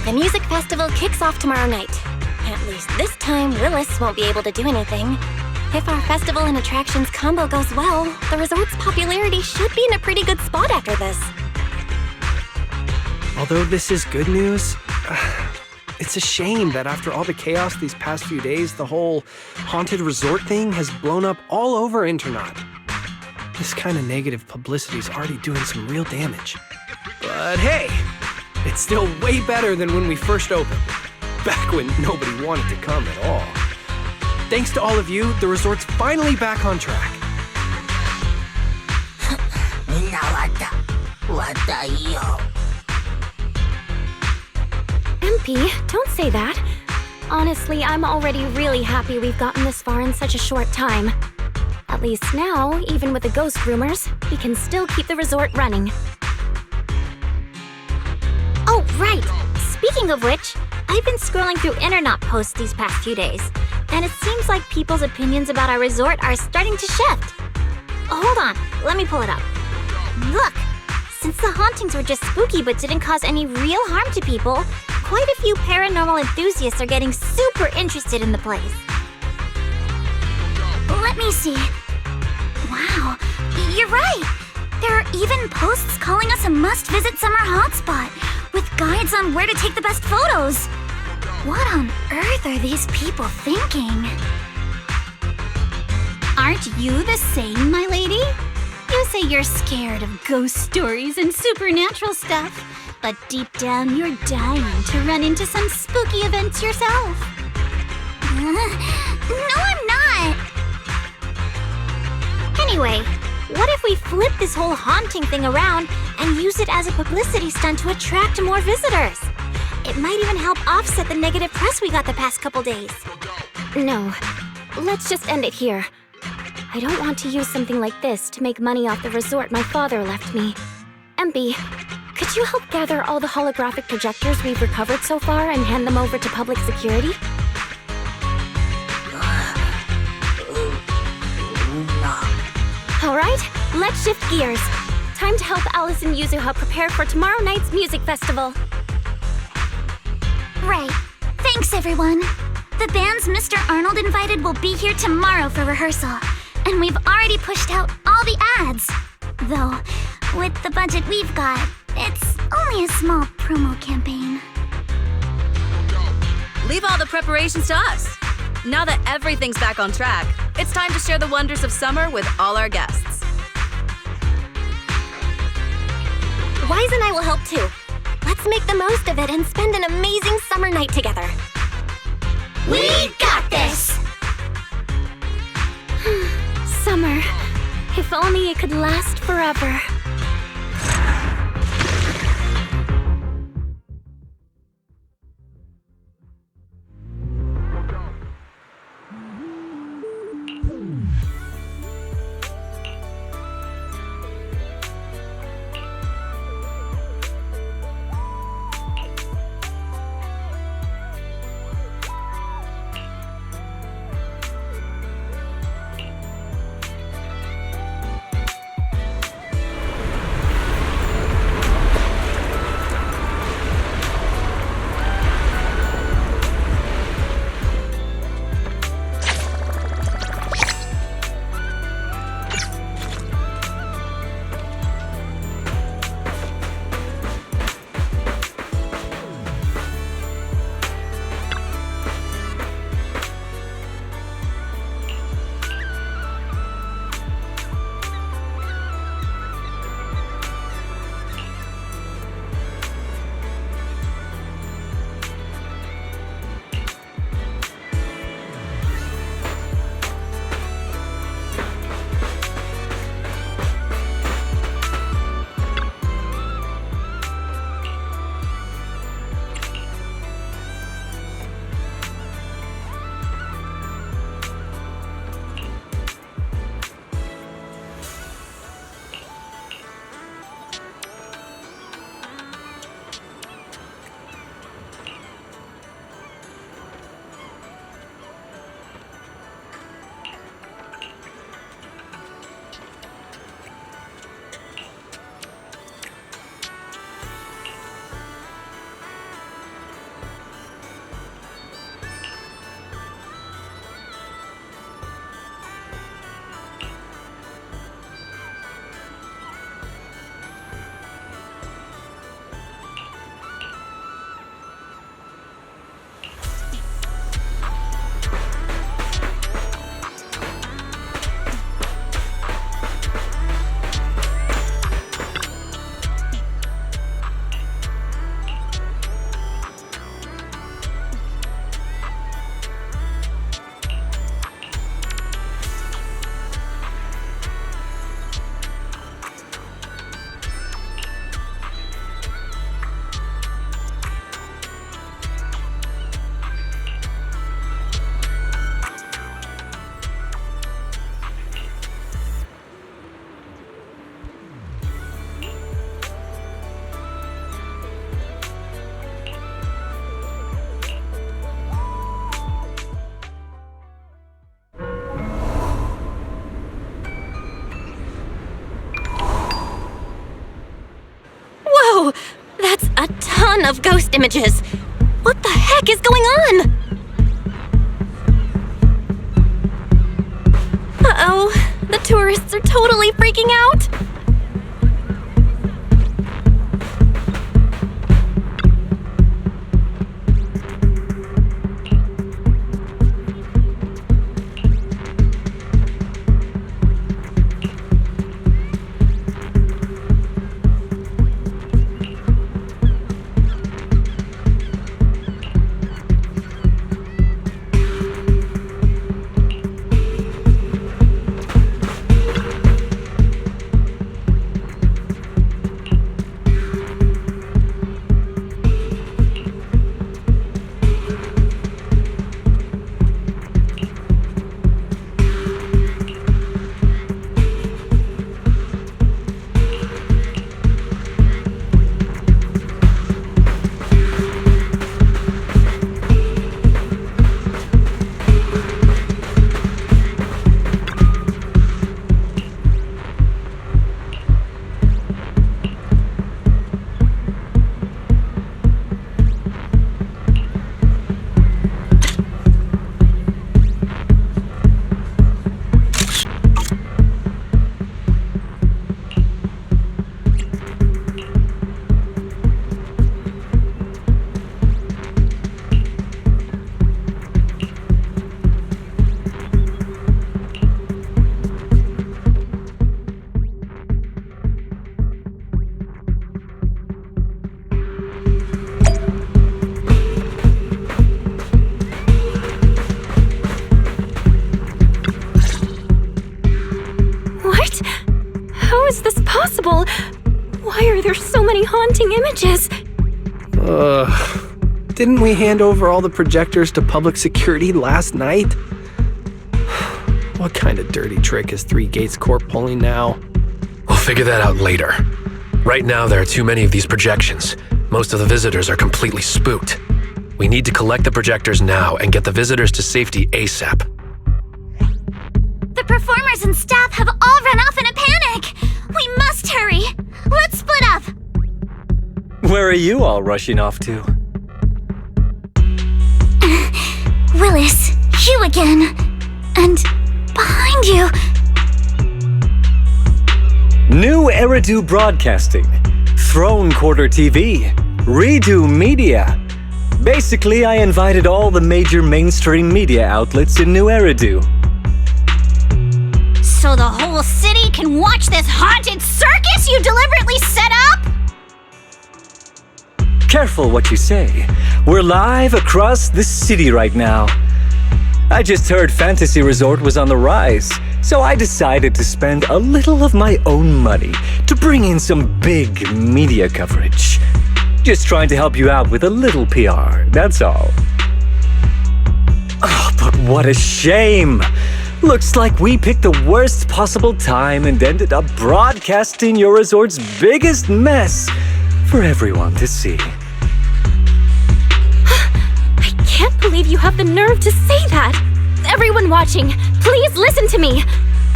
The music festival kicks off tomorrow night. At least this time, Willis won't be able to do anything. If our festival and attractions combo goes well, the resort's popularity should be in a pretty good spot after this. Although this is good news, it's a shame that after all the chaos these past few days, the whole haunted resort thing has blown up all over Internaut. This kind of negative publicity is already doing some real damage. But hey, it's still way better than when we first opened, back when nobody wanted to come at all. Thanks to all of you, the resort's finally back on track. MP, don't say that. Honestly, I'm already really happy we've gotten this far in such a short time. At least now, even with the ghost rumors, we can still keep the resort running. Oh, right! Speaking of which, I've been scrolling through Internaut posts these past few days, and it seems like people's opinions about our resort are starting to shift. Hold on, let me pull it up. Look! Since the hauntings were just spooky but didn't cause any real harm to people, quite a few paranormal enthusiasts are getting super interested in the place. Let me see. Wow, you're right. There are even posts calling us a must-visit summer hotspot, with guides on where to take the best photos. What on earth are these people thinking? Aren't you the same, my lady? You say you're scared of ghost stories and supernatural stuff, but deep down you're dying to run into some spooky events yourself. No, I'm not. Anyway, what if we flip this whole haunting thing around and use it as a publicity stunt to attract more visitors? It might even help offset the negative press we got the past couple days. No, let's just end it here. I don't want to use something like this to make money off the resort my father left me. MP, could you help gather all the holographic projectors we've recovered so far and hand them over to public security? Alright, let's shift gears. Time to help Alice and Yuzuha prepare for tomorrow night's music festival. Right. Thanks, everyone. The bands Mr. Arnold invited will be here tomorrow for rehearsal, and we've already pushed out all the ads. Though, with the budget we've got, it's only a small promo campaign. Leave all the preparations to us. Now that everything's back on track, it's time to share the wonders of summer with all our guests. Wise and I will help too. Let's make the most of it and spend an amazing summer night together. We got this! Summer. If only it could last forever. That's a ton of ghost images! What the heck is going on? Tourists are totally freaking out. Why are there so many haunting images? Didn't we hand over all the projectors to public security last night? What kind of dirty trick is Three Gates Corp pulling now? We'll figure that out later. Right now, there are too many of these projections. Most of the visitors are completely spooked. We need to collect the projectors now and get the visitors to safety ASAP. The performers and staff have all run off in a panic! We must hurry! Let's split up! Where are you all rushing off to? Willis, you again. And behind you. New Eridu Broadcasting, Throne Quarter TV, Redo Media. Basically, I invited all the major mainstream media outlets in New Eridu. So the whole city can watch this haunted circus you deliberately set up? Careful what you say. We're live across the city right now. I just heard Fantasy Resort was on the rise, so I decided to spend a little of my own money to bring in some big media coverage. Just trying to help you out with a little PR, that's all. Oh, but what a shame! Looks like we picked the worst possible time and ended up broadcasting your resort's biggest mess for everyone to see. I can't believe you have the nerve to say that! Everyone watching, please listen to me!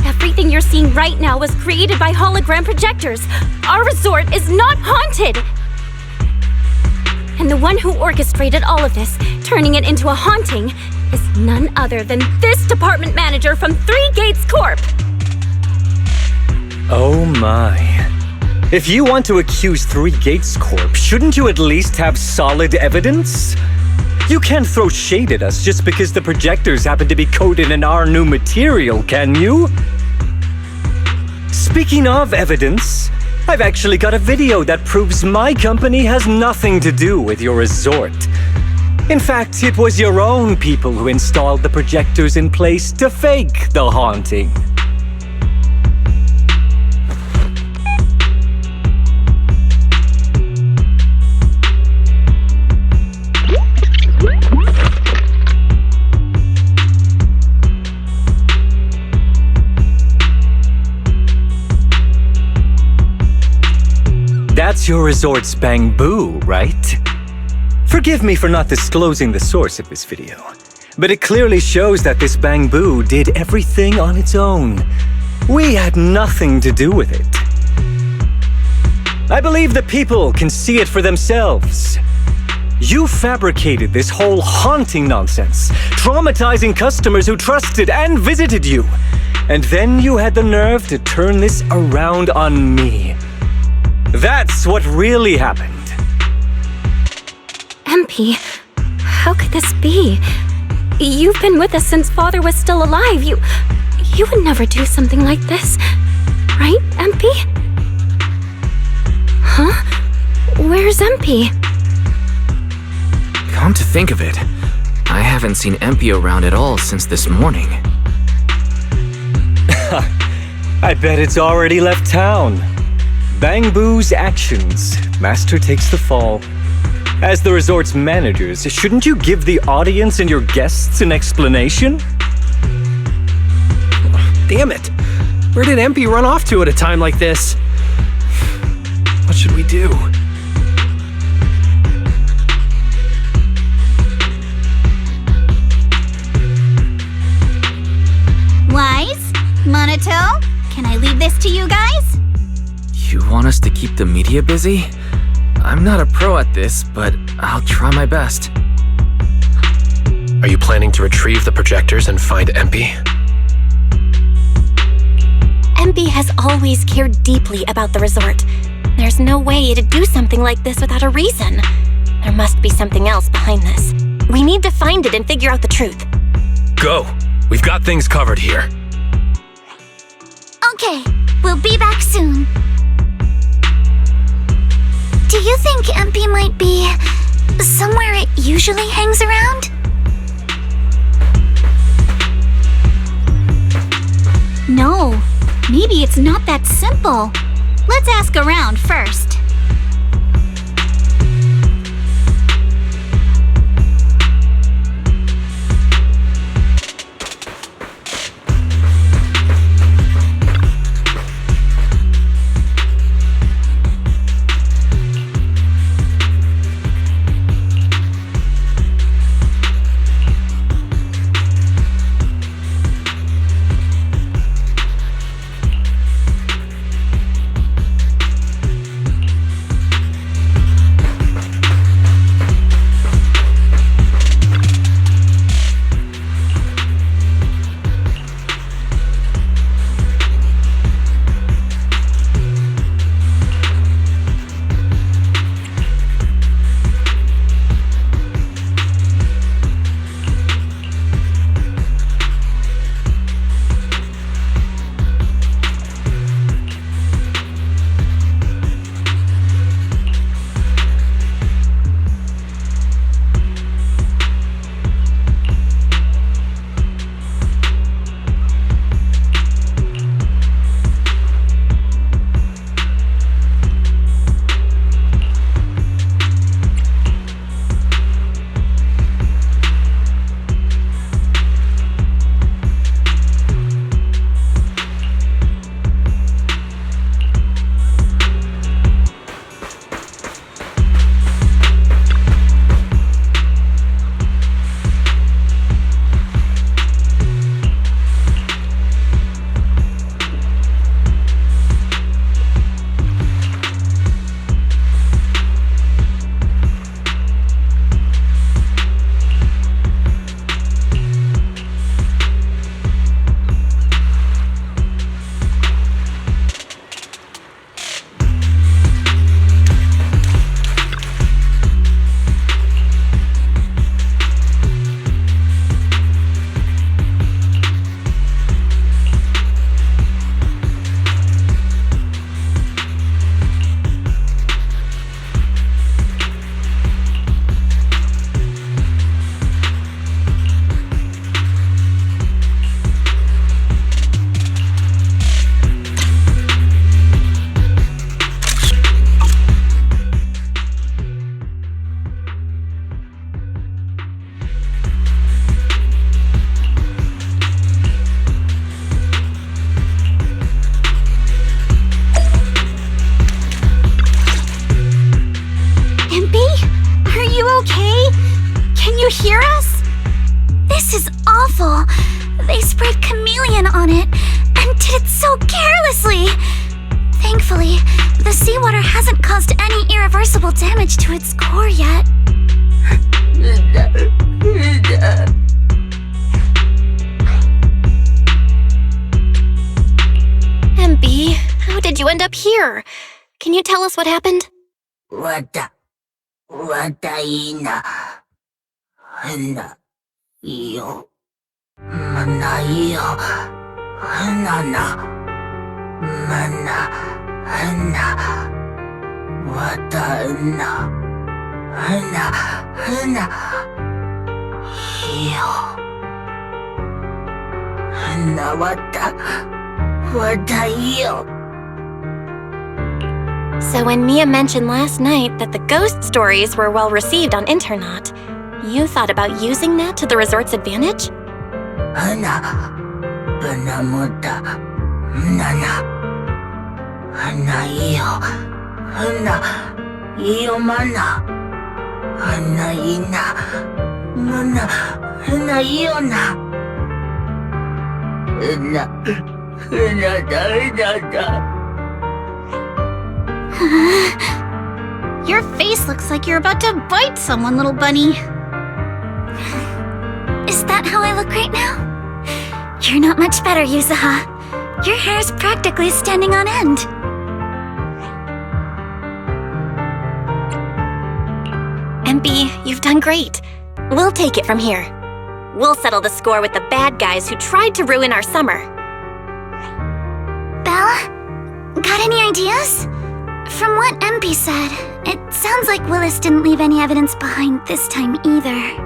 Everything you're seeing right now was created by hologram projectors. Our resort is not haunted! And the one who orchestrated all of this, turning it into a haunting, is none other than this department manager from Three Gates Corp! Oh my. If you want to accuse Three Gates Corp, shouldn't you at least have solid evidence? You can't throw shade at us just because the projectors happen to be coated in our new material, can you? Speaking of evidence, I've actually got a video that proves my company has nothing to do with your resort. In fact, it was your own people who installed the projectors in place to fake the haunting. That's your resort's bamboo, right? Forgive me for not disclosing the source of this video, but it clearly shows that this bamboo did everything on its own. We had nothing to do with it. I believe the people can see it for themselves. You fabricated this whole haunting nonsense, traumatizing customers who trusted and visited you. And then you had the nerve to turn this around on me. That's what really happened. MP, how could this be? You've been with us since Father was still alive. You would never do something like this. Right, MP? Huh? Where's MP? Come to think of it, I haven't seen MP around at all since this morning. I bet it's already left town. Bang Boo's actions. Master takes the fall. As the resort's managers, shouldn't you give the audience and your guests an explanation? Damn it! Where did MP run off to at a time like this? What should we do? Wise? Monoto? Can I leave this to you guys? You want us to keep the media busy? I'm not a pro at this, but I'll try my best. Are you planning to retrieve the projectors and find MP? MP has always cared deeply about the resort. There's no way to do something like this without a reason. There must be something else behind this. We need to find it and figure out the truth. Go! We've got things covered here. Okay, we'll be back soon. Do you think MP might be somewhere it usually hangs around? No, maybe it's not that simple. Let's ask around first. hear us? This is awful. They sprayed chameleon on it and did it so carelessly. Thankfully, the seawater hasn't caused any irreversible damage to its core yet. end up here? Can you tell us what happened? So when Mia mentioned last night that the ghost stories were well received on internet, you thought about using that to the resort's advantage? Your face looks like you're about to bite someone, little bunny. Is that how I look right now? You're not much better, Yuzuha. Your hair's practically standing on end. MP, you've done great. We'll take it from here. We'll settle the score with the bad guys who tried to ruin our summer. Belle? Got any ideas? From what MP said, it sounds like Willis didn't leave any evidence behind this time either.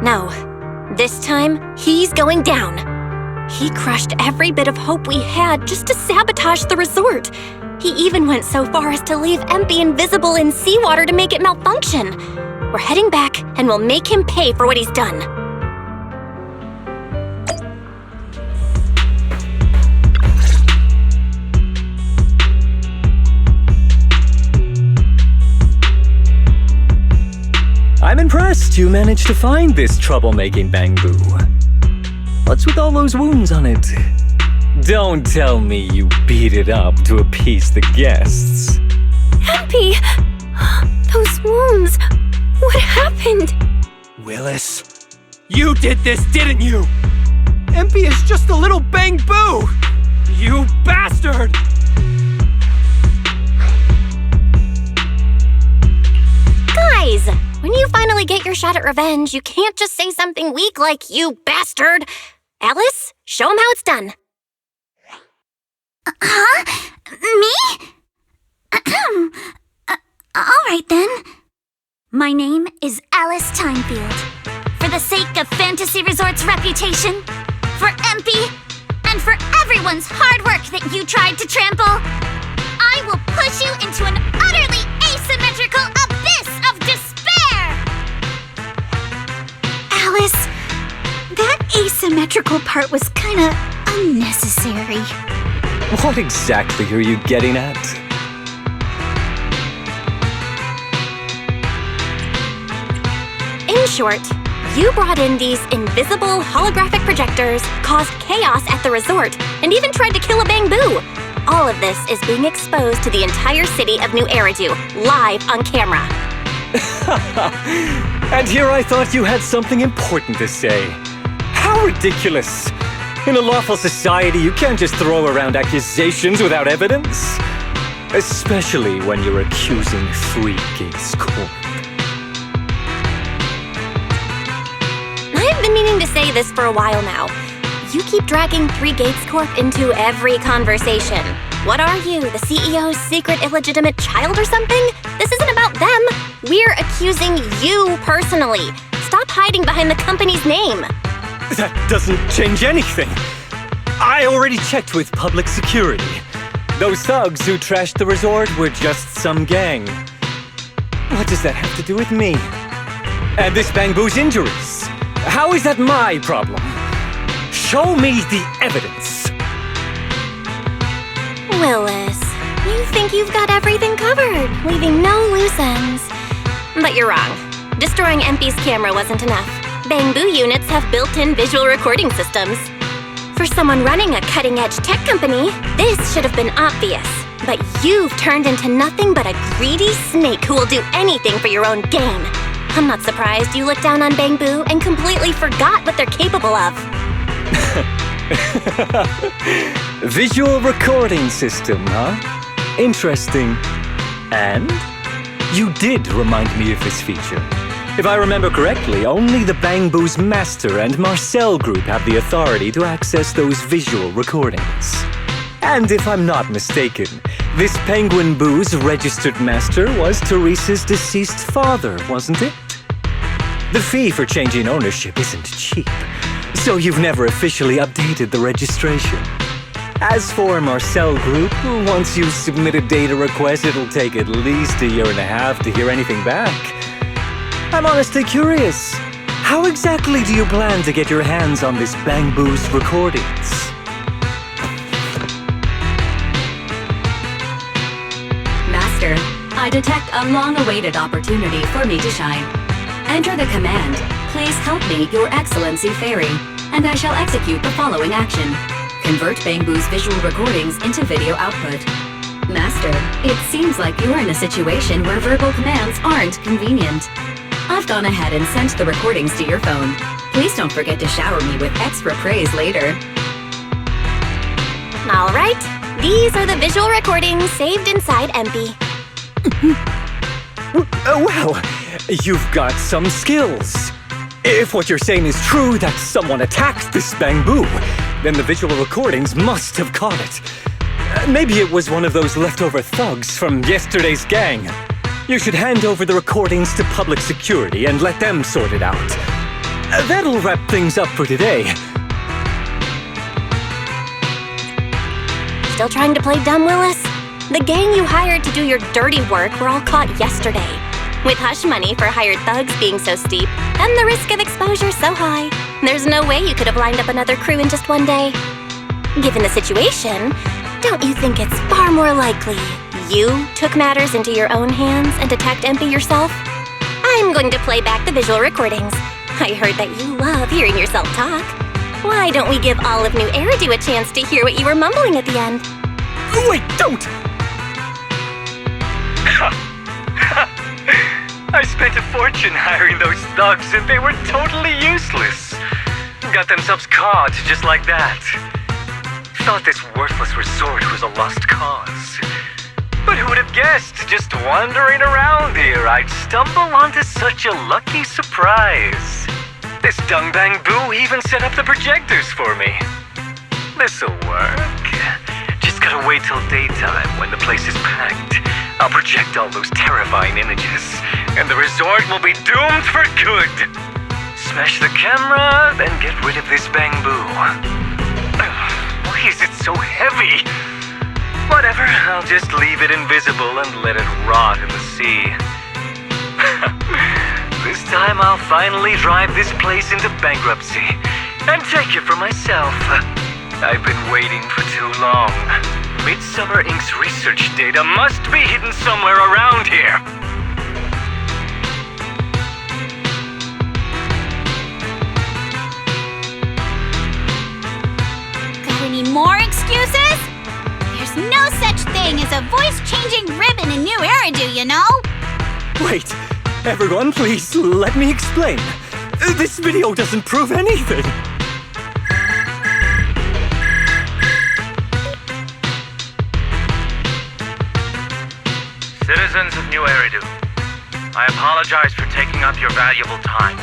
No. This time, he's going down. He crushed every bit of hope we had just to sabotage the resort. He even went so far as to leave MP invisible in seawater to make it malfunction. We're heading back, and we'll make him pay for what he's done. I'm impressed you managed to find this troublemaking bamboo. What's with all those wounds on it? Don't tell me you beat it up to appease the guests. MP! Those wounds! What happened? Willis, you did this, didn't you? MP is just a little bamboo! You bastard! Guys, when you finally get your shot at revenge, you can't just say something weak like, "You bastard!" Alice, show him how it's done. Huh? Me? Alright then. My name is Alice Timefield. For the sake of Fantasy Resort's reputation, for MP, and for everyone's hard work that you tried to trample, I will push you into an utterly asymmetrical abyss of despair! Alice, that asymmetrical part was kinda unnecessary. What exactly are you getting at? In short, you brought in these invisible holographic projectors, caused chaos at the resort, and even tried to kill a bamboo. All of this is being exposed to the entire city of New Eridu, live on camera. And here I thought you had something important to say. How ridiculous! In a lawful society, you can't just throw around accusations without evidence. Especially when you're accusing Free Gates Corp. I've been meaning to say this for a while now. You keep dragging Three Gates Corp into every conversation. What are you, the CEO's secret illegitimate child or something? This isn't about them. We're accusing you personally. Stop hiding behind the company's name. That doesn't change anything. I already checked with public security. Those thugs who trashed the resort were just some gang. What does that have to do with me? And this bamboo's injuries? How is that my problem? Show me the evidence. Willis, you think you've got everything covered, leaving no loose ends. But you're wrong. Destroying MP's camera wasn't enough. Bamboo units have built-in visual recording systems. For someone running a cutting-edge tech company, this should have been obvious. But you've turned into nothing but a greedy snake who will do anything for your own gain. I'm not surprised you looked down on Bamboo and completely forgot what they're capable of. Visual recording system, huh? Interesting. And? You did remind me of this feature. If I remember correctly, only the Bang Boo's master and Marcel group have the authority to access those visual recordings. And if I'm not mistaken, this Penguin Boo's registered master was Therese's deceased father, wasn't it? The fee for changing ownership isn't cheap, so you've never officially updated the registration. As for Marcel Group, once you submit a data request, it'll take at least a year and a half to hear anything back. I'm honestly curious. How exactly do you plan to get your hands on this Bang Boo's recordings? Master, I detect a long-awaited opportunity for me to shine. Enter the command, "Please help me, Your Excellency Fairy," and I shall execute the following action. Convert Bang Boo's visual recordings into video output. Master, it seems like you're in a situation where verbal commands aren't convenient. I've gone ahead and sent the recordings to your phone. Please don't forget to shower me with extra praise later. All right, these are the visual recordings saved inside MP. Well, you've got some skills. If what you're saying is true, that someone attacked this Bang Boo, then the visual recordings must have caught it. Maybe it was one of those leftover thugs from yesterday's gang. You should hand over the recordings to public security and let them sort it out. That'll wrap things up for today. Still trying to play dumb, Willis? The gang you hired to do your dirty work were all caught yesterday. With hush money for hired thugs being so steep, and the risk of exposure so high, there's no way you could have lined up another crew in just one day. Given the situation, don't you think it's far more likely you took matters into your own hands and attacked MP yourself? I'm going to play back the visual recordings. I heard that you love hearing yourself talk. Why don't we give all of New Eridu a chance to hear what you were mumbling at the end? Wait, don't! I spent a fortune hiring those thugs and they were totally useless. Got themselves caught just like that. Thought this worthless resort was a lost cause. But who would have guessed, just wandering around here, I'd stumble onto such a lucky surprise. This dung Bang Boo even set up the projectors for me. This'll work. Just gotta wait till daytime when the place is packed. I'll project all those terrifying images, and the resort will be doomed for good. Smash the camera, then get rid of this Bang Boo. Why is it so heavy? Whatever, I'll just leave it invisible and let it rot in the sea. This time I'll finally drive this place into bankruptcy and take it for myself. I've been waiting for too long. Midsummer Inc.'s research data must be hidden somewhere around here. Got any more excuses? There's no such thing as a voice-changing ribbon in New Eridu, you know? Wait, everyone, please let me explain. This video doesn't prove anything. Citizens of New Eridu, I apologize for taking up your valuable time.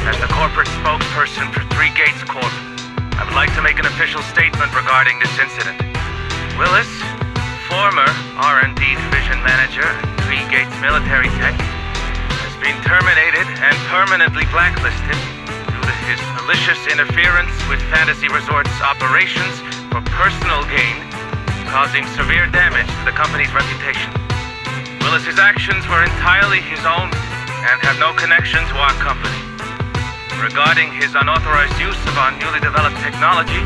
As the corporate spokesperson for Three Gates Corp, I would like to make an official statement regarding this incident. Willis, former R&D Division Manager at Three Gates Military Tech, has been terminated and permanently blacklisted due to his malicious interference with Fantasy Resort's operations for personal gain, causing severe damage to the company's reputation. Willis's actions were entirely his own and have no connection to our company. Regarding his unauthorized use of our newly developed technology,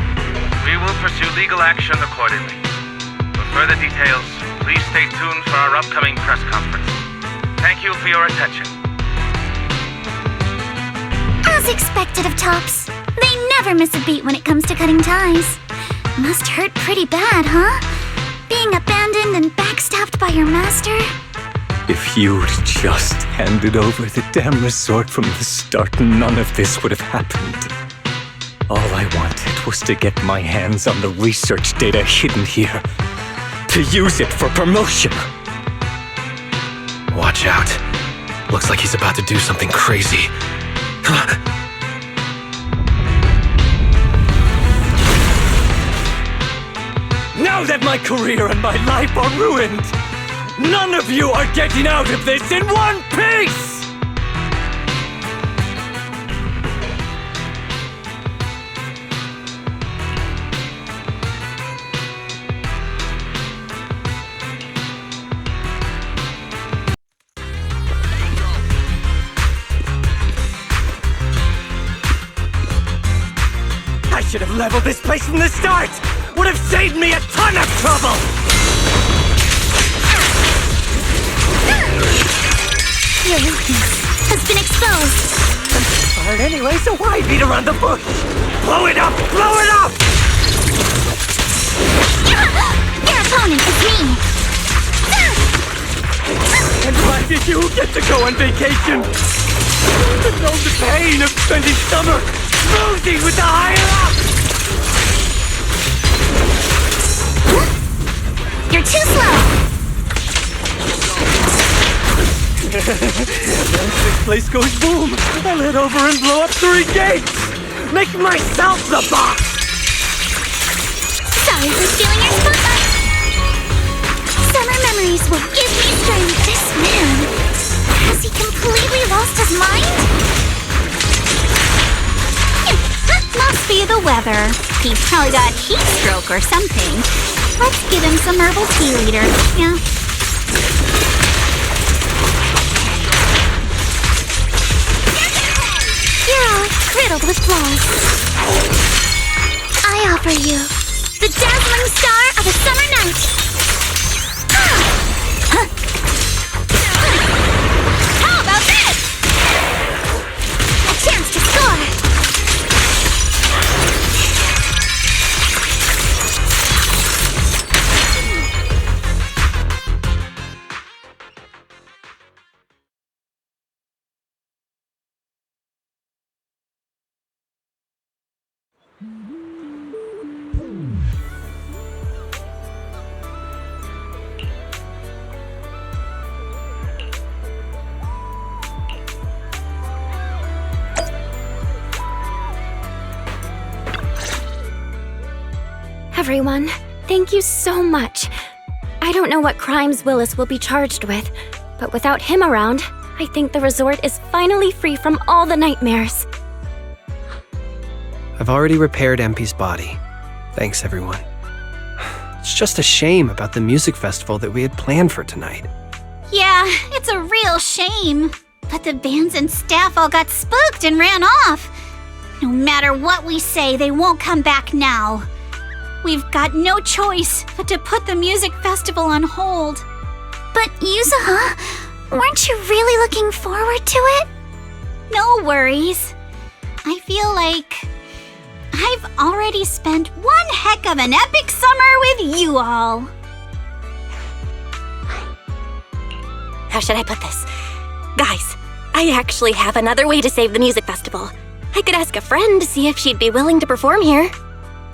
we will pursue legal action accordingly. For further details, please stay tuned for our upcoming press conference. Thank you for your attention. As expected of Tops, they never miss a beat when it comes to cutting ties. Must hurt pretty bad, huh? Being abandoned and backstabbed by your master? If you'd just handed over the damn resort from the start, none of this would have happened. All I wanted was to get my hands on the research data hidden here, to use it for promotion. Watch out. Looks like he's about to do something crazy. Now that my career and my life are ruined, none of you are getting out of this in one piece! I should have leveled this place from the start! Would have saved me a ton of trouble! Your weakness has been exposed. I'm fired anyway, so why beat around the bush? Blow it up! Blow it up! Your opponent is me. And why did you get to go on vacation? To know the pain of spending summer smoozing with the higher-ups! You're too slow! Once this place goes boom, I'll head over and blow up 3 gates! Make myself the boss! Sorry for stealing your spotlight! Summer memories will give me strength. This man, has he completely lost his mind? Must be the weather. He probably got heat stroke or something. Let's give him some herbal tea leader. Yeah. You're all riddled with flaws. I offer you the dazzling star of a summer night. How about this? A chance to score. Everyone, thank you so much. I don't know what crimes Willis will be charged with, but without him around, I think the resort is finally free from all the nightmares. I've already repaired MP's body. Thanks, everyone. It's just a shame about the music festival that we had planned for tonight. Yeah, it's a real shame. But the bands and staff all got spooked and ran off. No matter what we say, they won't come back now. We've got no choice but to put the music festival on hold. But Yuzuha, weren't you really looking forward to it? No worries. I feel like I've already spent one heck of an epic summer with you all. How should I put this? Guys, I actually have another way to save the music festival. I could ask a friend to see if she'd be willing to perform here.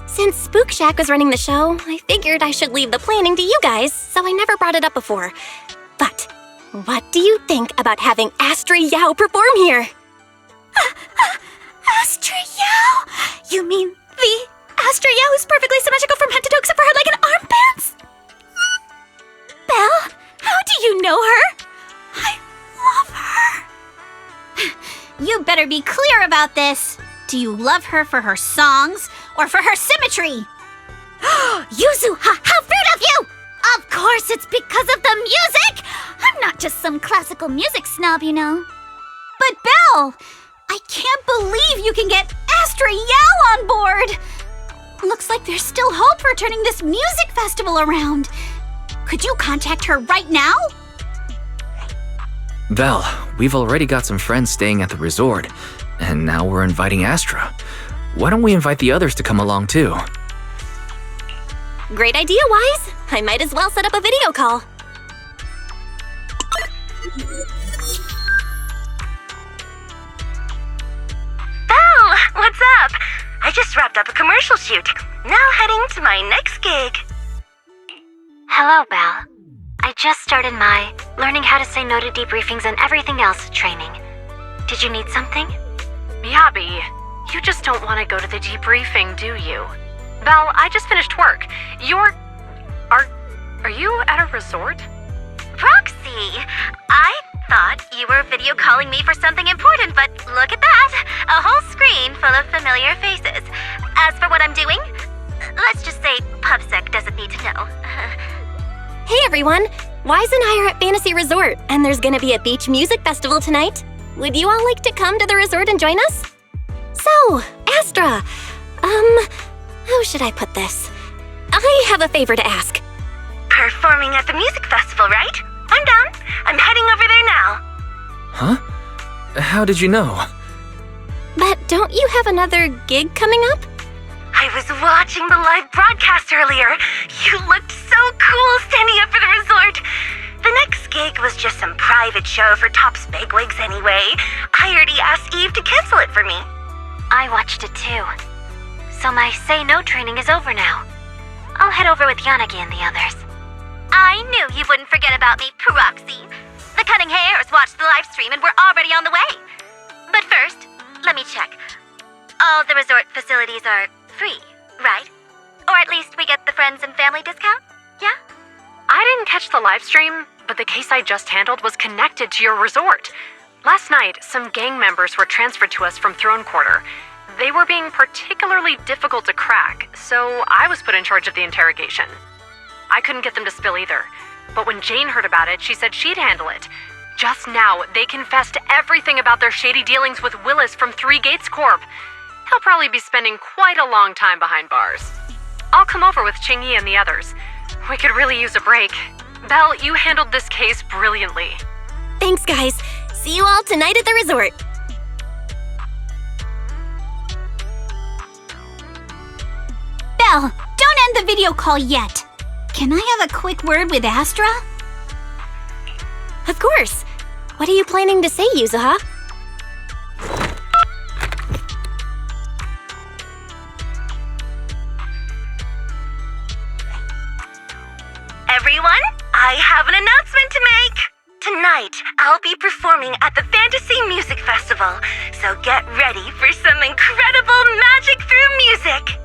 Since Spook Shack was running the show, I figured I should leave the planning to you guys, so I never brought it up before. But what do you think about having Astra Yao perform here? Astra Yao? You mean the Astra Yao who's perfectly symmetrical from head to toe except for her leg and armbands? Belle, how do you know her? I love her. You better be clear about this. Do you love her for her songs or for her symmetry? Yuzuha, how rude of you! Of course it's because of the music! I'm not just some classical music snob, you know. But Belle, I can't believe you can get Astra Yao on board! Looks like there's still hope for turning this music festival around. Could you contact her right now? Val, we've already got some friends staying at the resort, and now we're inviting Astra. Why don't we invite the others to come along too? Great idea, Wise. I might as well set up a video call. Belle, what's up? I just wrapped up a commercial shoot. Now heading to my next gig. Hello, Belle. I just started my learning how to say no to debriefings and everything else training. Did you need something? Yeah, Bea. You just don't want to go to the debriefing, do you? Belle, I just finished work. Are you at a resort? Proxy, I thought you were video calling me for something important, but look at that! A whole screen full of familiar faces. As for what I'm doing, let's just say PubSec doesn't need to know. Hey everyone! Wise and I are at Fantasy Resort, and there's gonna be a beach music festival tonight. Would you all like to come to the resort and join us? So, Astra, how should I put this? I have a favor to ask. Performing at the music festival, right? I'm done. I'm heading over there now. Huh? How did you know? But don't you have another gig coming up? I was watching the live broadcast earlier. You looked so cool standing up for the resort. The next gig was just some private show for Top's bigwigs anyway. I already asked Eve to cancel it for me. I watched it too. So my say no training is over now. I'll head over with Yanagi and the others. I knew you wouldn't forget about me, Proxy. The Cunning Hairs watched the live stream and we're already on the way. But first, let me check. All the resort facilities are free, right? Or at least we get the friends and family discount? Yeah? I didn't catch the live stream, but the case I just handled was connected to your resort. Last night, some gang members were transferred to us from Throne Quarter. They were being particularly difficult to crack, so I was put in charge of the interrogation. I couldn't get them to spill either, but when Jane heard about it, she said she'd handle it. Just now, they confessed everything about their shady dealings with Willis from Three Gates Corp. He'll probably be spending quite a long time behind bars. I'll come over with Qingyi and the others. We could really use a break. Belle, you handled this case brilliantly. Thanks, guys. See you all tonight at the resort. Belle, don't end the video call yet. Can I have a quick word with Astra? Of course. What are you planning to say, Yuzuha? Everyone, I have an announcement to make! Tonight, I'll be performing at the Fantasy Music Festival, so get ready for some incredible magic through music!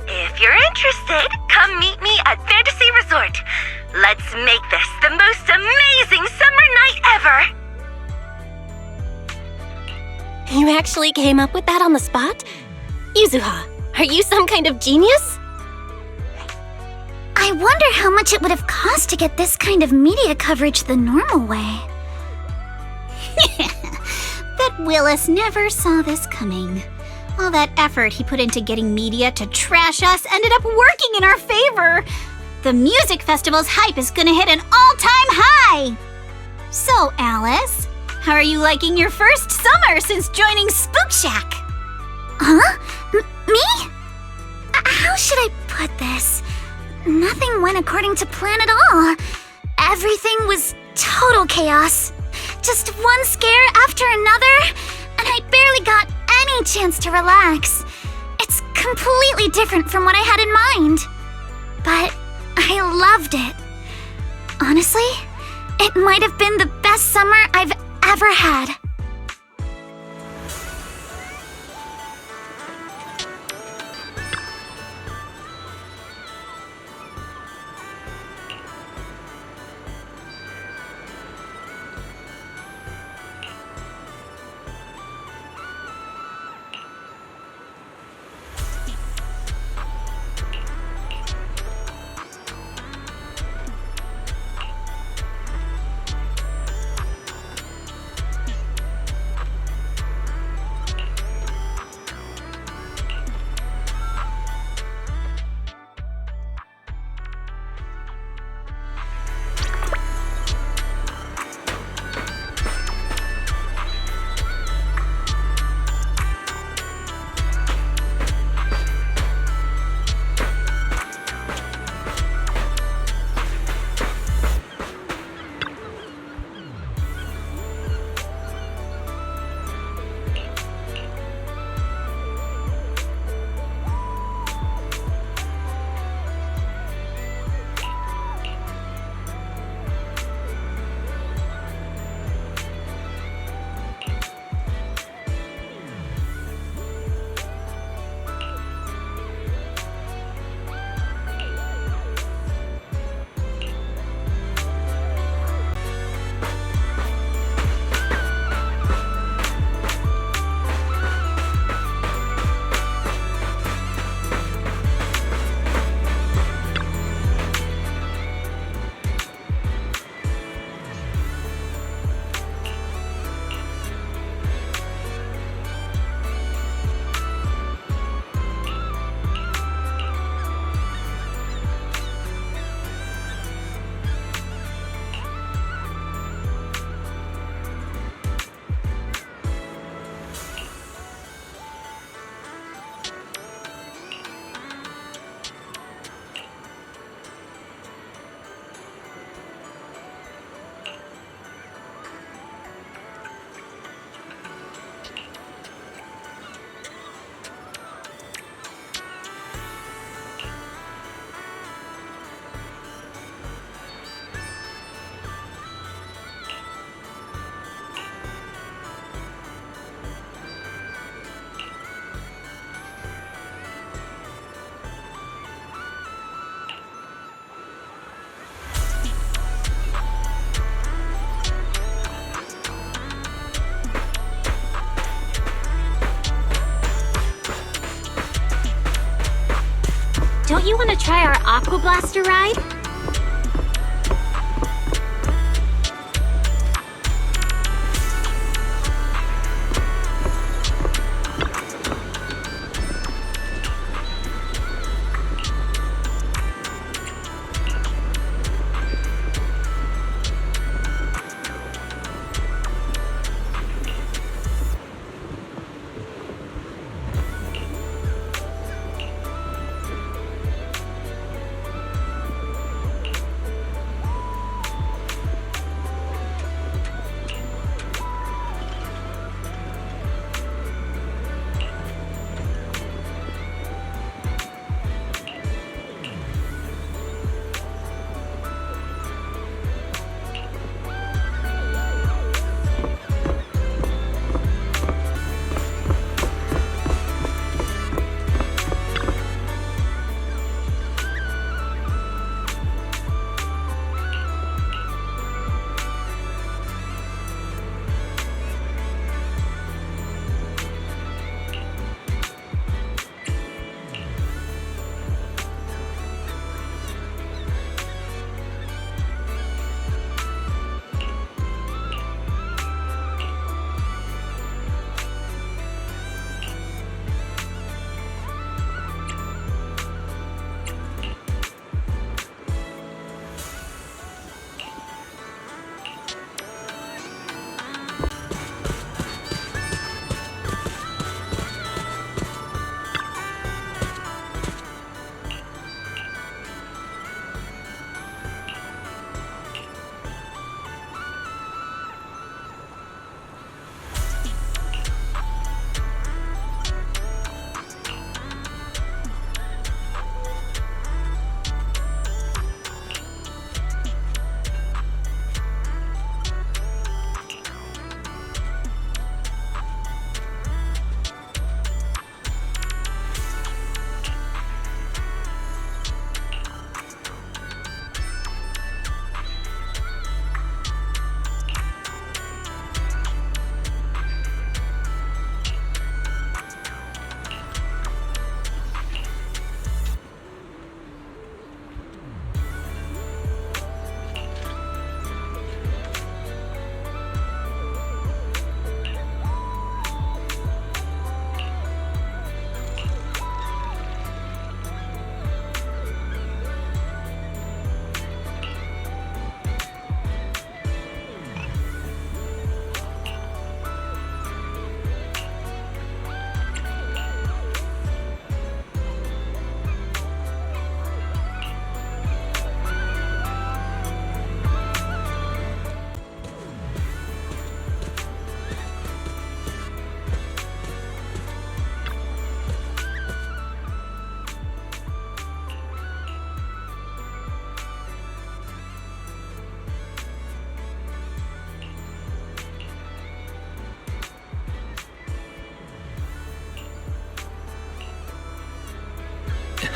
If you're interested, come meet me at Fantasy Resort. Let's make this the most amazing summer night ever! You actually came up with that on the spot? Yuzuha, are you some kind of genius? I wonder how much it would have cost to get this kind of media coverage the normal way. Bet Willis never saw this coming. All that effort he put into getting media to trash us ended up working in our favor. The music festival's hype is gonna hit an all-time high! So, Alice, how are you liking your first summer since joining Spook Shack? Huh? Me? How should I put this? Nothing went according to plan at all. Everything was total chaos. Just one scare after another, and I barely got any chance to relax. It's completely different from what I had in mind. But I loved it. Honestly, it might have been the best summer I've ever had. don't you want to try our Aqua Blaster ride?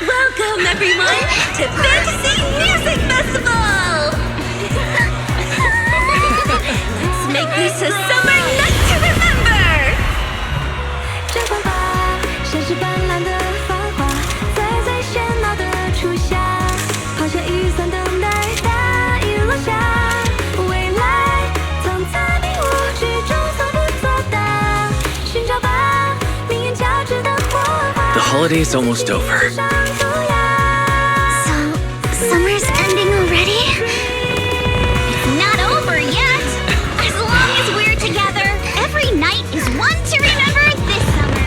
Welcome, everyone, to Fantasy Music Festival! Let's make this a summer night to remember! 绽放吧，像是斑斓的繁华，在最喧闹的初夏，抛下雨伞等待大雨落下，未来藏在你我之中所不作的，寻找吧，命运交织的火花。 The holiday's almost over. Summer's ending already? It's not over yet! As long as we're together, every night is one to remember this summer!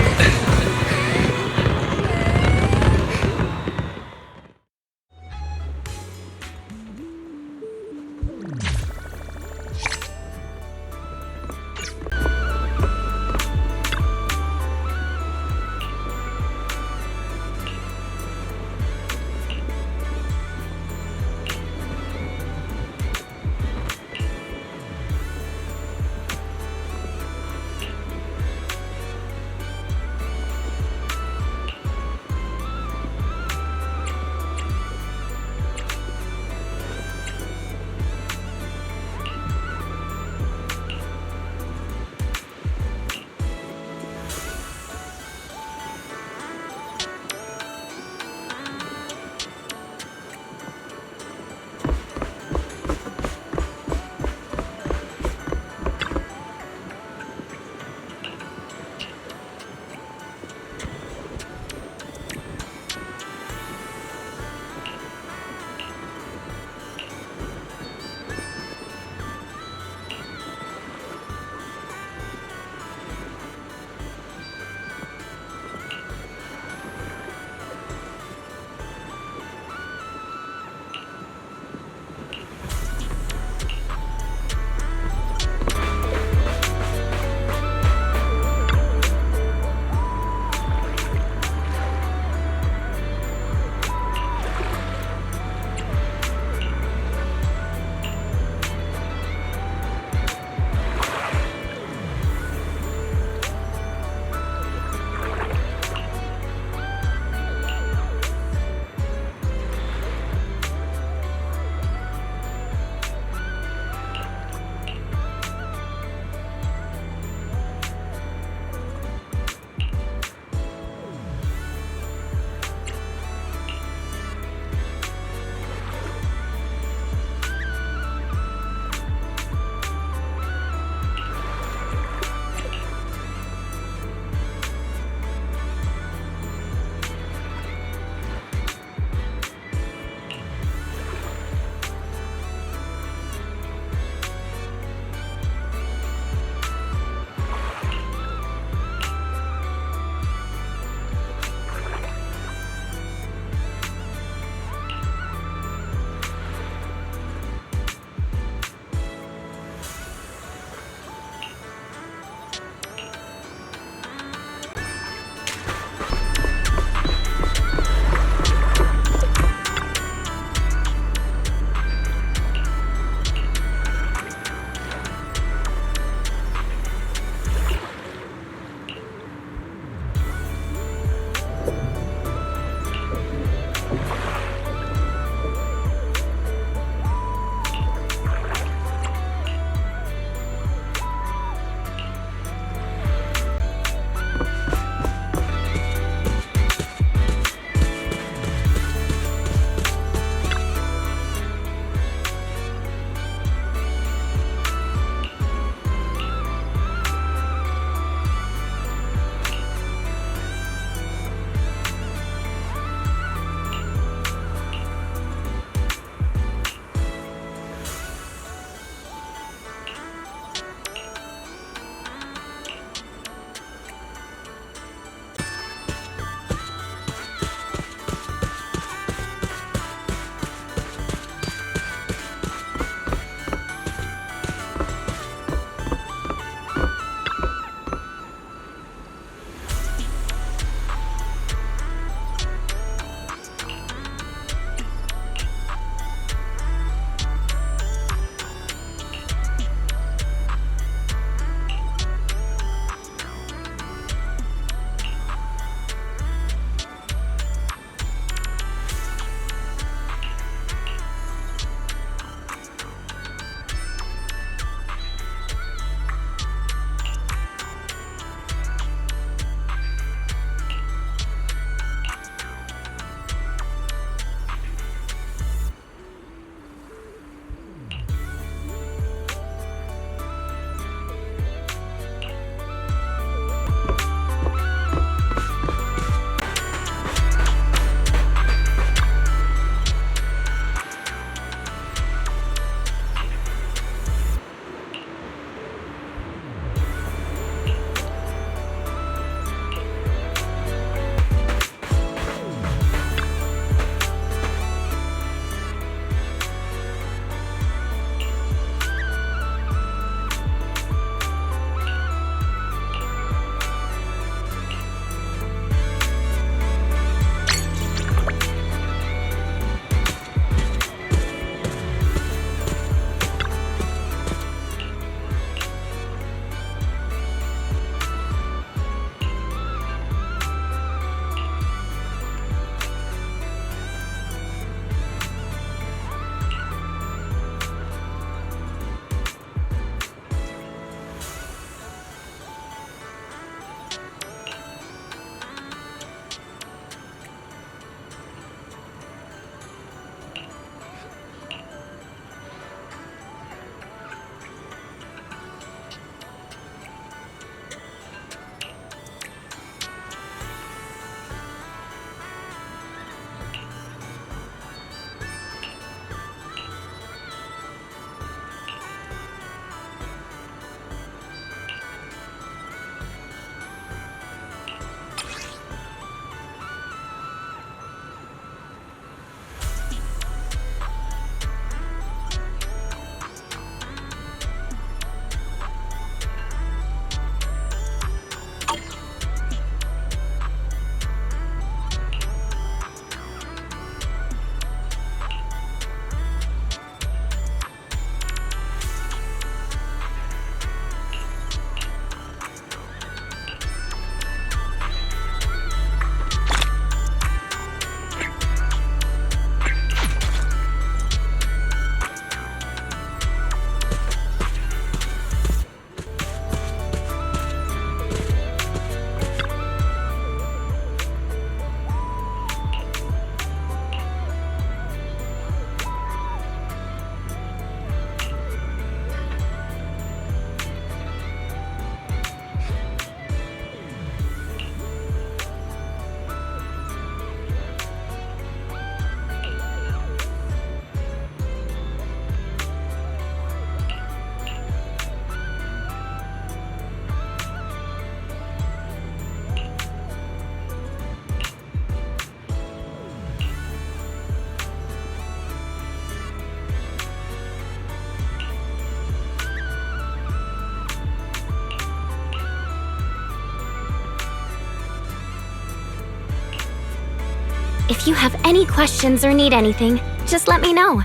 If you have any questions or need anything, just let me know.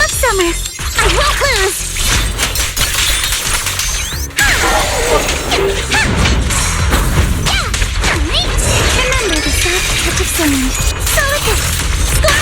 Summer, I won't lose! Remember the soft touch of sand. Solid score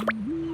one.